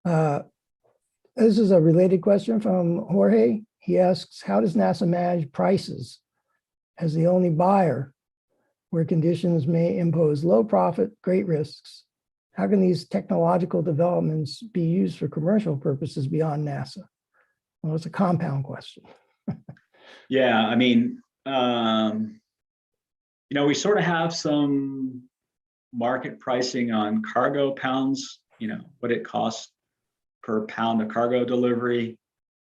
this is a related question from Jorge. He asks, how does NASA manage prices as the only buyer where conditions may impose low profit, great risks? How can these technological developments be used for commercial purposes beyond NASA? Well, it's a compound question. Yeah, I mean, we sort of have some market pricing on cargo pounds, what it costs per pound of cargo delivery.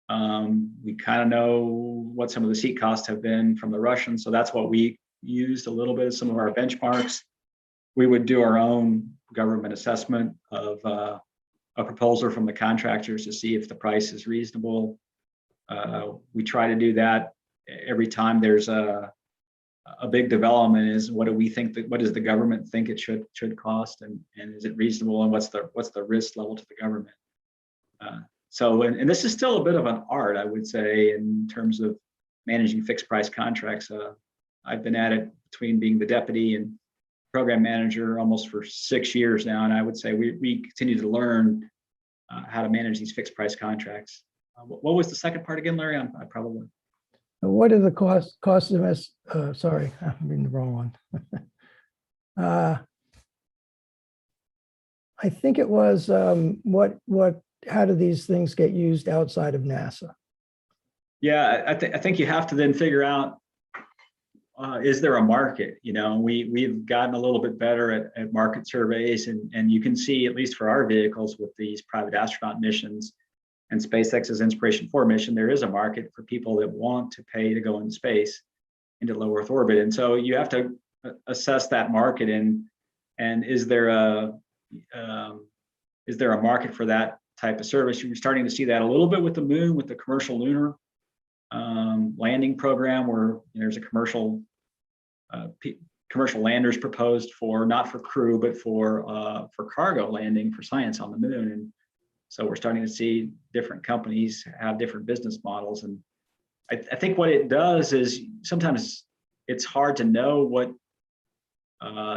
We kind of know what some of the seat costs have been from the Russians. So that's what we used a little bit of some of our benchmarks. We would do our own government assessment of a proposal from the contractors to see if the price is reasonable. We try to do that every time there's a big development. Is what do we think what does the government think it should cost, and is it reasonable, and what's the risk level to the government? So this is still a bit of an art, I would say, in terms of managing fixed price contracts. I've been at it between being the deputy and program manager almost for 6 years now, and I would say we continue to learn how to manage these fixed price contracts. What was the second part again, Larry? I probably. What are the costs of this? Sorry, I'm reading the wrong one. I think it was how do these things get used outside of NASA? Yeah, I think you have to then figure out, is there a market? We've gotten a little bit better at market surveys, and you can see, at least for our vehicles with these private astronaut missions and SpaceX's Inspiration 4 mission, there is a market for people that want to pay to go into space, into low Earth orbit. And so you have to assess that market, and is there a market for that type of service? You're starting to see that a little bit with the moon, with the commercial lunar landing program, where there's a commercial landers proposed for, not for crew, but for cargo landing for science on the moon. And so we're starting to see different companies have different business models. And I think what it does is sometimes it's hard to know what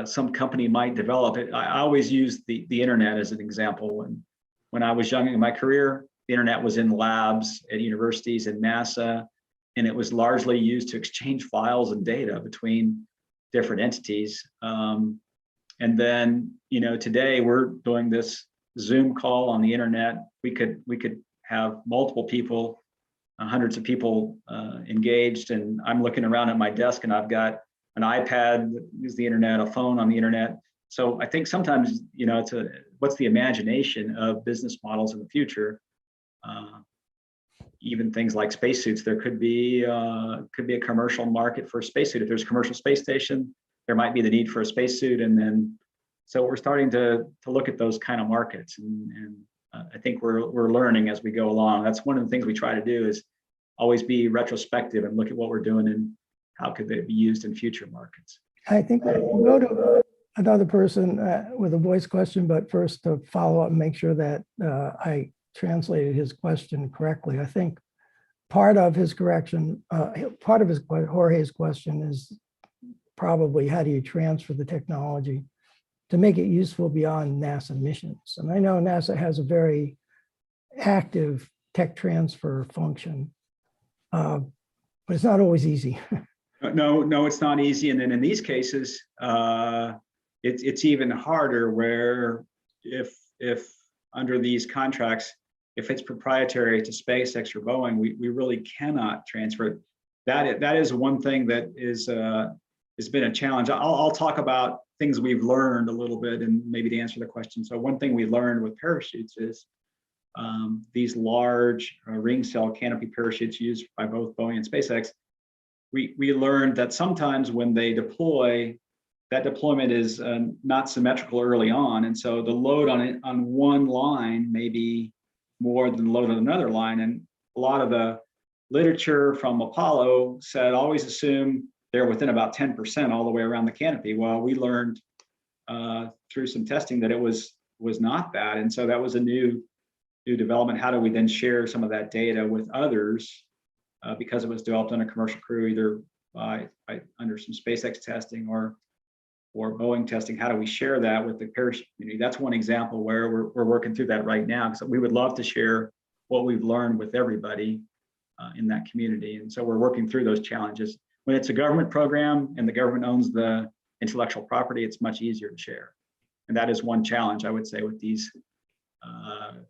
some company might develop. I always use the internet as an example. And when I was young in my career, the internet was in labs at universities and NASA, and it was largely used to exchange files and data between different entities. And then, today we're doing this Zoom call on the internet. We could have multiple people, hundreds of people engaged, and I'm looking around at my desk and I've got an iPad that uses the internet, a phone on the internet. So I think sometimes, what's the imagination of business models in the future? Even things like spacesuits, there could be a commercial market for a spacesuit. If there's a commercial space station, there might be the need for a spacesuit. And then, so we're starting to look at those kind of markets. And I think we're learning as we go along. That's one of the things we try to do, is always be retrospective and look at what we're doing and how could they be used in future markets. I think we'll go to another person with a voice question, but first to follow up and make sure that I translated his question correctly. I think part of his correction, Jorge's question is probably how do you transfer the technology to make it useful beyond NASA missions? And I know NASA has a very active tech transfer function, but it's not always easy. No, it's not easy. And then in these cases, it's even harder, where if under these contracts, if it's proprietary to SpaceX or Boeing, we really cannot transfer it. That is one thing that has been a challenge. I'll talk about things we've learned a little bit, and maybe to answer the question. So one thing we learned with parachutes is these large ring cell canopy parachutes used by both Boeing and SpaceX. We learned that sometimes when they deploy, that deployment is not symmetrical early on, and so the load on one line may be more than the load on another line. And a lot of the literature from Apollo said always assume they're within about 10% all the way around the canopy. Well, we learned through some testing that it was not that, and so that was a new development. How do we then share some of that data with others? Because it was developed on a commercial crew, either under some SpaceX testing or Boeing testing. How do we share that with the parachute community? That's one example where we're working through that right now, because we would love to share what we've learned with everybody in that community. And so we're working through those challenges. When it's a government program and the government owns the intellectual property, it's much easier to share. And that is one challenge, I would say, with these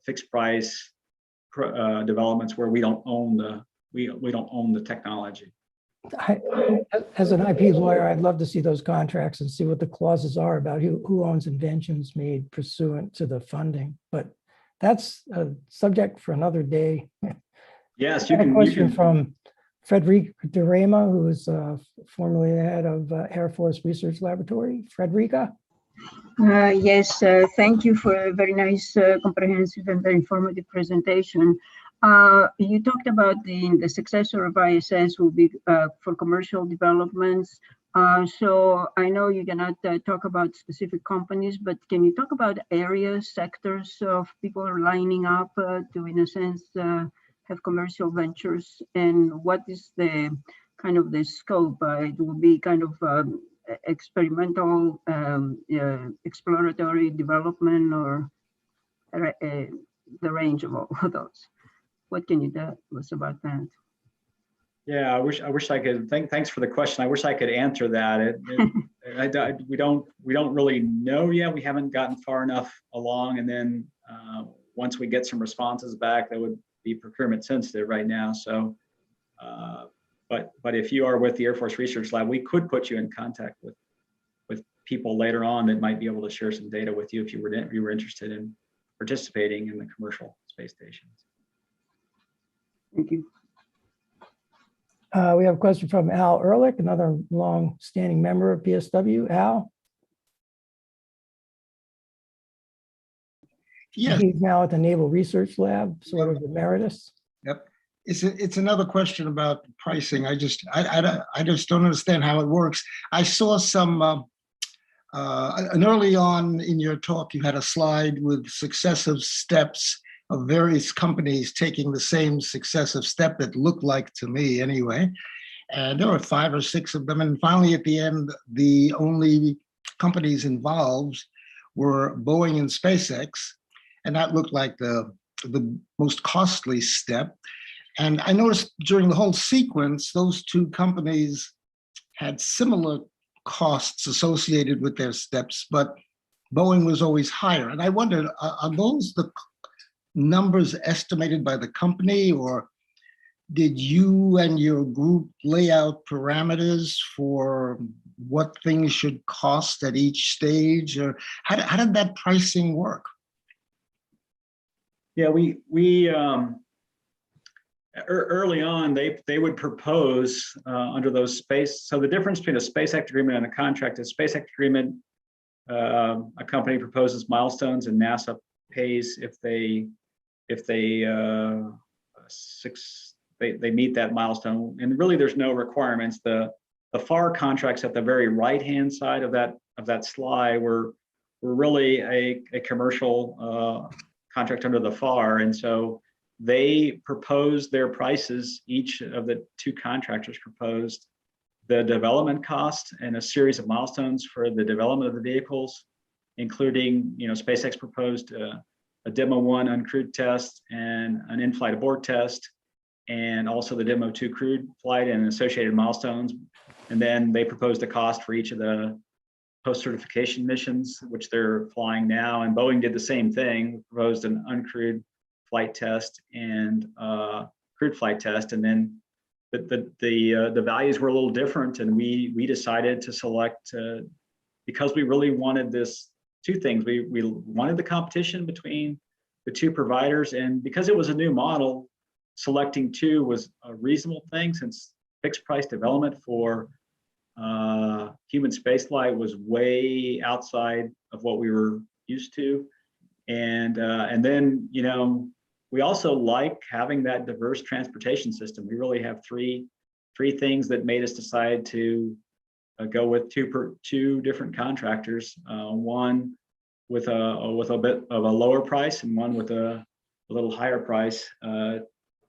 fixed price developments where we don't own the technology. As an IP lawyer, I'd love to see those contracts and see what the clauses are about who owns inventions made pursuant to the funding. But that's a subject for another day. Yes, you can. A question from Frederica Durema, who is formerly the head of Air Force Research Laboratory. Frederica? Yes, thank you for a very nice, comprehensive and very informative presentation. You talked about the successor of ISS will be for commercial developments. So I know you cannot talk about specific companies, but can you talk about areas, sectors of people are lining up to, in a sense, have commercial ventures, and what is the kind of the scope? It will be kind of experimental, exploratory development, or the range of all of those. What can you tell us about that? Yeah, I wish I could. Thanks for the question. I wish I could answer that. We don't really know yet. We haven't gotten far enough along, and then once we get some responses back, that would be procurement sensitive right now. So, but if you are with the Air Force Research Lab, we could put you in contact with people later on that might be able to share some data with you if you were interested in participating in the commercial space stations. Thank you. We have a question from Al Ehrlich, another long-standing member of PSW. Al? Yes. He's now at the Naval Research Lab, sort of emeritus. Yep. It's another question about pricing. I just don't understand how it works. I saw some, and early on in your talk, you had a slide with successive steps of various companies taking the same successive step that looked like, to me anyway. And there were 5 or 6 of them. And finally, at the end, the only companies involved were Boeing and SpaceX. And that looked like the the most costly step. And I noticed during the whole sequence, those two companies had similar costs associated with their steps, but Boeing was always higher. And I wondered, are those the numbers estimated by the company, or did you and your group lay out parameters for what things should cost at each stage? Or how did that pricing work? Yeah, early on, they would propose under those space. So the difference between a Space Act agreement and a contract is Space Act agreement, a company proposes milestones and NASA pays if they meet that milestone. And really, there's no requirements. The FAR contracts at the very right-hand side of that slide were really a commercial contract under the FAR, and so they proposed their prices. Each of the two contractors proposed the development cost and a series of milestones for the development of the vehicles, including, SpaceX proposed a Demo 1 uncrewed test and an in-flight abort test, and also the Demo 2 crewed flight and associated milestones. And then they proposed a cost for each of the post-certification missions, which they're flying now. And Boeing did the same thing, proposed an uncrewed flight test and crewed flight test. And then the values were a little different, and we decided to select because we really wanted this two things. We wanted the competition between the two providers, and because it was a new model, selecting two was a reasonable thing, since fixed price development for human spaceflight was way outside of what we were used to. And then, we also like having that diverse transportation system. We really have three things that made us decide to go with two different contractors, one with a bit of a lower price and one with a little higher price, to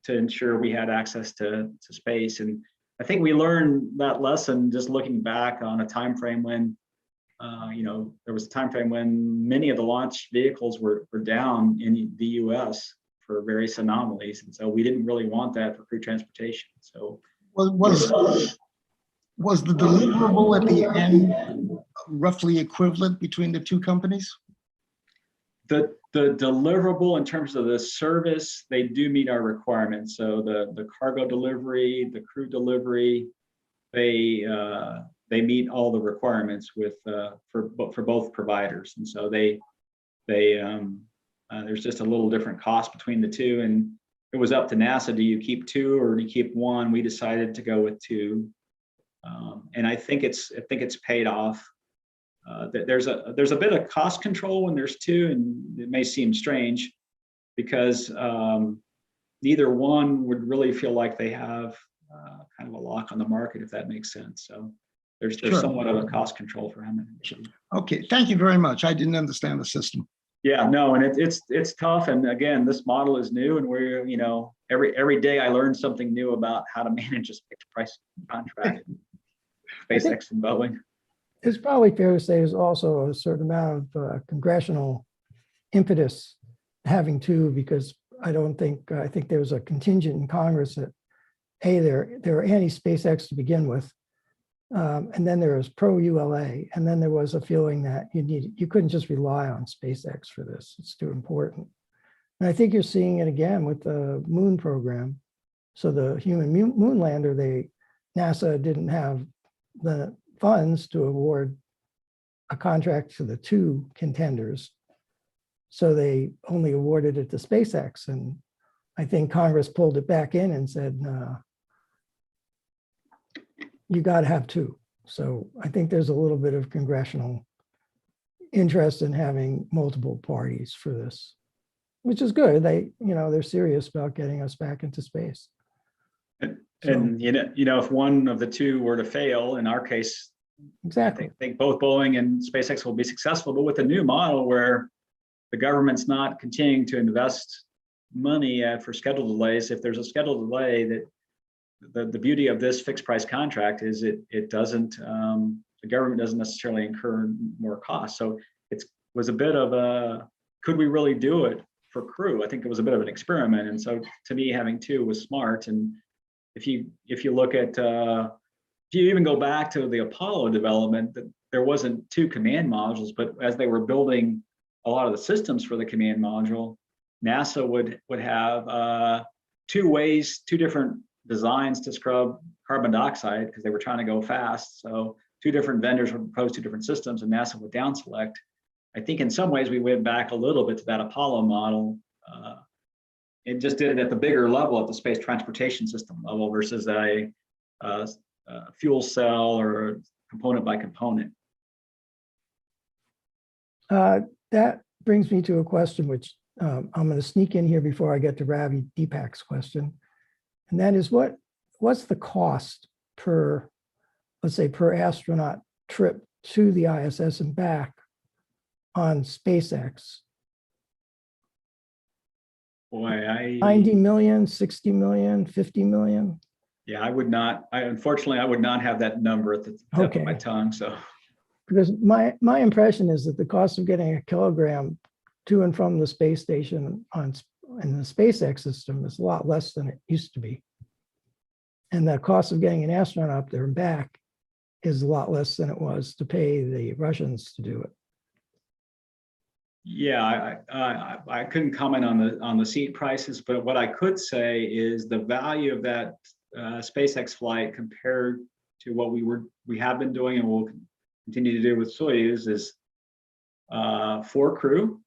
ensure we had access to space. And I think we learned that lesson just looking back on a time frame when there was a time frame when many of the launch vehicles were down in the US for various anomalies, and so we didn't really want that for crew transportation. So Was the deliverable at the end roughly equivalent between the two companies? The deliverable in terms of the service, they do meet our requirements. So the cargo delivery, the crew delivery, they meet all the requirements for both providers. And so there's just a little different cost between the two, and it was up to NASA. Do you keep two or do you keep one? We decided to go with two, and I think it's paid off. There's a bit of cost control when there's two, and it may seem strange because neither one would really feel like they have kind of a lock on the market, if that makes sense. So there's Sure. somewhat of a cost control for him. Okay, thank you very much. I didn't understand the system. Yeah, no, and it's tough. And again, this model is new, and we're, every day I learn something new about how to manage a fixed price contract. SpaceX and Boeing. It's probably fair to say there's also a certain amount of congressional impetus having two, because I think there was a contingent in Congress that, hey, they're anti-SpaceX to begin with. And then there was pro-ULA, and then there was a feeling that you couldn't just rely on SpaceX for this. It's too important. And I think you're seeing it again with the moon program. So the human moon lander, NASA didn't have the funds to award a contract to the two contenders. So they only awarded it to SpaceX. And I think Congress pulled it back in and said, you got to have two. So I think there's a little bit of congressional interest in having multiple parties for this, which is good. They're serious about getting us back into space. And if one of the two were to fail, in our case, exactly, I think both Boeing and SpaceX will be successful. But with a new model where the government's not continuing to invest money for schedule delays, if there's a schedule delay, that the beauty of this fixed price contract is it doesn't, the government doesn't necessarily incur more costs. So it was a bit of a, could we really do it for crew. I think it was a bit of an experiment. And so to me, having two was smart. And if you look at, if you even go back to the Apollo development, that there wasn't two command modules, but as they were building a lot of the systems for the command module, NASA would have two different designs to scrub carbon dioxide because they were trying to go fast. So two different vendors would propose two different systems and NASA would down select. I think in some ways we went back a little bit to that Apollo model. It just did it at the bigger level, at the space transportation system level versus a fuel cell or component by component. That brings me to a question which I'm going to sneak in here before I get to Ravi Deepak's question. And that is what's the cost per, let's say, per astronaut trip to the ISS and back on SpaceX? Boy, 90 million, 60 million, 50 million? Yeah, unfortunately, I would not have that number at the tip of my tongue, so. Because my impression is that the cost of getting a kilogram to and from the space station in the SpaceX system is a lot less than it used to be. And the cost of getting an astronaut up there and back is a lot less than it was to pay the Russians to do it. Yeah, I couldn't comment on the seat prices, but what I could say is the value of that SpaceX flight compared to what we have been doing and will continue to do with Soyuz is 4 crew,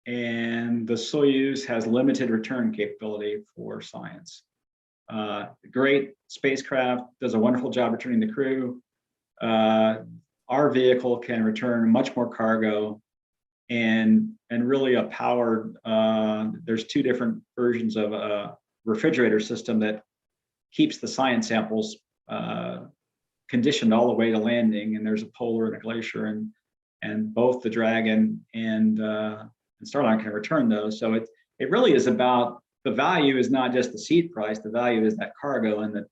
and the Soyuz has limited return capability for science. Great spacecraft, does a wonderful job returning the crew. Our vehicle can return much more cargo and really a powered, there's 2 different versions of a refrigerator system that keeps the science samples conditioned all the way to landing, and there's a polar and a glacier, and both the Dragon and Starliner can return those. So it really is about, the value is not just the seat price, the value is that cargo and the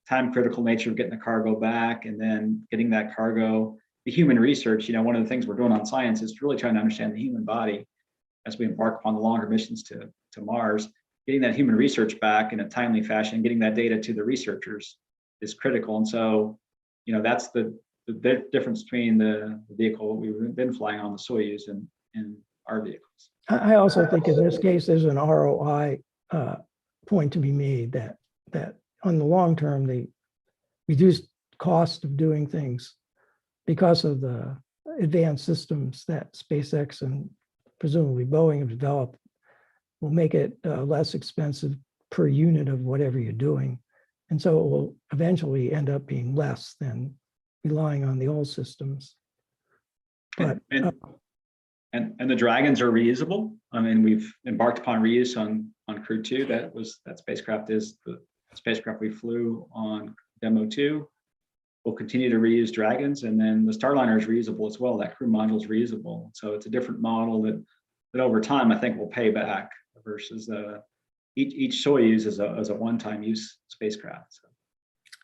time critical nature of getting the cargo back, and then getting that cargo, the human research. You know, one of the things we're doing on science is really trying to understand the human body as we embark upon the longer missions to Mars. Getting that human research back in a timely fashion, getting that data to the researchers is critical. And so, you know, that's the difference between the vehicle we've been flying on, the Soyuz, and our vehicles. I also think in this case, there's an ROI point to be made that on the long term, the reduced cost of doing things because of the advanced systems that SpaceX and presumably Boeing have developed will make it less expensive per unit of whatever you're doing. And so it will eventually end up being less than relying on the old systems. But and the Dragons are reusable. I mean, we've embarked upon reuse on Crew 2. That spacecraft is the spacecraft we flew on Demo 2. We'll continue to reuse Dragons, and then the Starliner is reusable as well. That crew module is reusable. So it's a different model that over time I think will pay back versus each Soyuz is a one-time use spacecraft.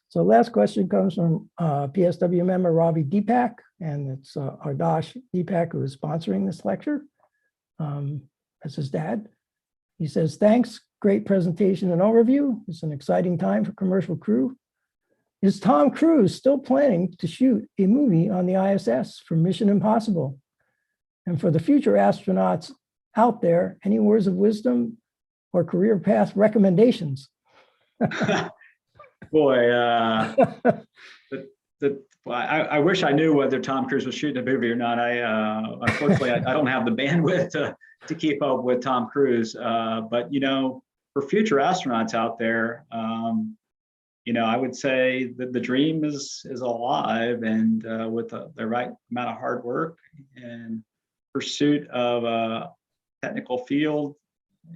So last question comes from PSW member Ravi Deepak, and it's Ardash Deepak who is sponsoring this lecture. That's his dad. He says, thanks, great presentation and overview. It's an exciting time for commercial crew. Is Tom Cruise still planning to shoot a movie on the ISS for Mission Impossible? And for the future astronauts out there, any words of wisdom or career path recommendations? Boy, I wish I knew whether Tom Cruise was shooting a movie or not. Unfortunately, I don't have the bandwidth to keep up with Tom Cruise. But you know, for future astronauts out there, you know, I would say that the dream is alive, and with the right amount of hard work and pursuit of a technical field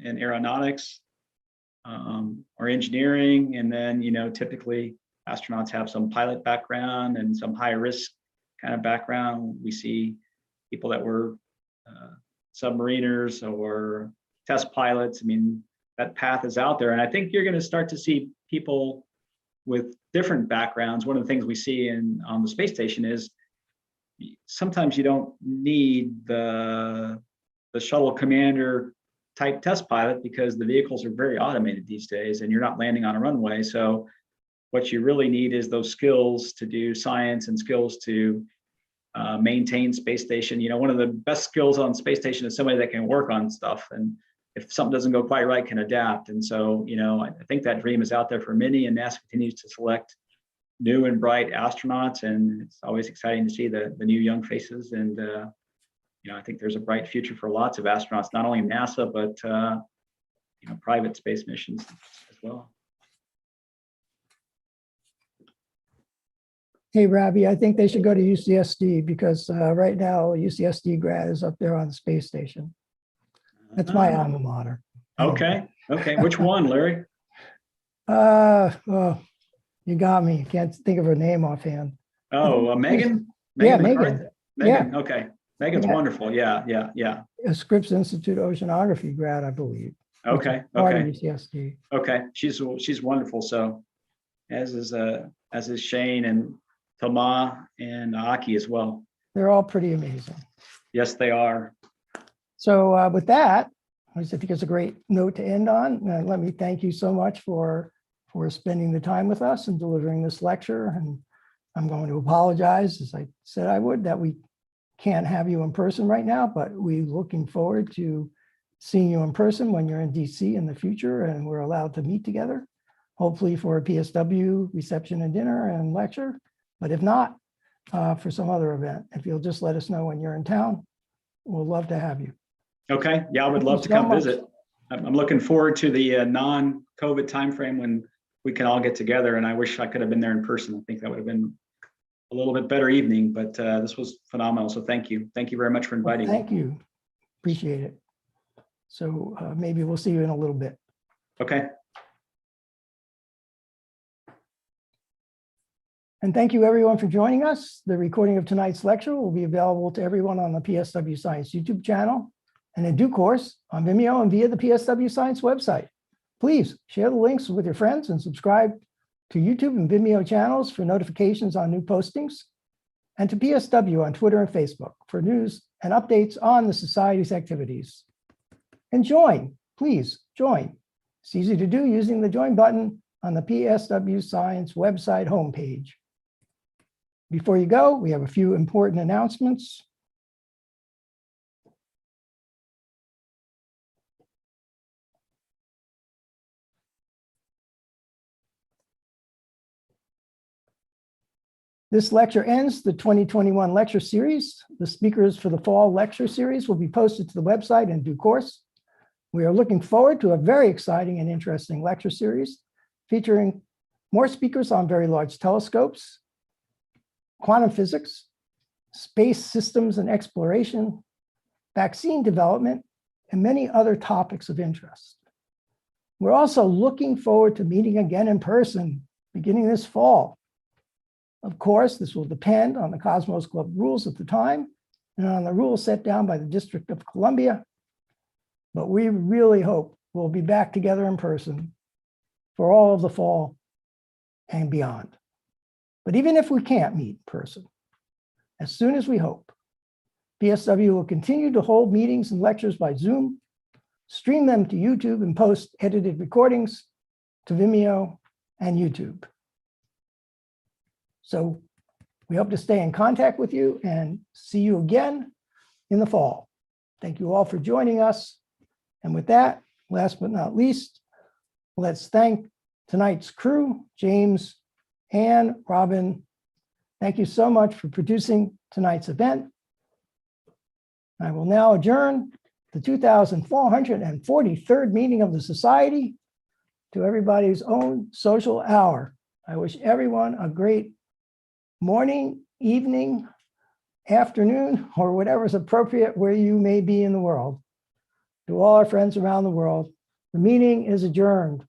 in aeronautics or engineering, and then, you know, typically astronauts have some pilot background and some high risk kind of background. We see people that were submariners or test pilots. I mean, that path is out there, and I think you're going to start to see people with different backgrounds. One of the things we see on the space station is sometimes you don't need the shuttle commander type test pilot because the vehicles are very automated these days and you're not landing on a runway. So what you really need is those skills to do science and skills to maintain space station. One of the best skills on space station is somebody that can work on stuff. And if something doesn't go quite right, can adapt. And so, I think that dream is out there for many, and NASA continues to select new and bright astronauts. And it's always exciting to see the new young faces. And, I think there's a bright future for lots of astronauts, not only NASA, but, private space missions as well. Hey, Robbie, I think they should go to UCSD because right now UCSD grad is up there on the space station. That's my alma mater. Okay. Which one, Larry? Oh, you got me. Can't think of her name offhand. Oh, Megan? Yeah, McCarthy? Megan. Megan. Okay. Megan's Yeah. wonderful. Yeah. A Scripps Institute oceanography grad, I believe. Okay. Part of UCSD. Okay. She's wonderful. So as is Shane and Tama and Aki as well. They're all pretty amazing. Yes, they are. So with that, I think it's a great note to end on. Let me thank you so much for spending the time with us and delivering this lecture. And I'm going to apologize, as I said I would, that we can't have you in person right now, but we're looking forward to seeing you in person when you're in DC in the future and we're allowed to meet together, hopefully for a PSW reception and dinner and lecture. But if not, for some other event, if you'll just let us know when you're in town, we'll love to have you. Okay. Yeah, I would love to come visit. I'm looking forward to the non-COVID timeframe when we can all get together. And I wish I could have been there in person. I think that would have been a little bit better evening, but this was phenomenal. So thank you. Thank you very much for inviting me. Thank you. Appreciate it. So maybe we'll see you in a little bit. Okay. And thank you everyone for joining us. The recording of tonight's lecture will be available to everyone on the PSW Science YouTube channel and in due course on Vimeo and via the PSW Science website. Please share the links with your friends and subscribe to YouTube and Vimeo channels for notifications on new postings, and to PSW on Twitter and Facebook for news and updates on the Society's activities. And join, please join. It's easy to do using the join button on the PSW Science website homepage. Before you go, we have a few important announcements. This lecture ends the 2021 lecture series. The speakers for the fall lecture series will be posted to the website in due course. We are looking forward to a very exciting and interesting lecture series featuring more speakers on very large telescopes, quantum physics, space systems and exploration, vaccine development, and many other topics of interest. We're also looking forward to meeting again in person beginning this fall. Of course, this will depend on the Cosmos Club rules at the time and on the rules set down by the District of Columbia. But we really hope we'll be back together in person for all of the fall and beyond. But even if we can't meet in person, as soon as we hope, PSW will continue to hold meetings and lectures by Zoom, stream them to YouTube, and post edited recordings to Vimeo and YouTube. So we hope to stay in contact with you and see you again in the fall. Thank you all for joining us. And with that, last but not least, let's thank tonight's crew, James, Ann, Robin. Thank you so much for producing tonight's event. I will now adjourn the 2443rd meeting of the Society to everybody's own social hour. I wish everyone a great morning, evening, afternoon, or whatever's appropriate where you may be in the world. To all our friends around the world, the meeting is adjourned.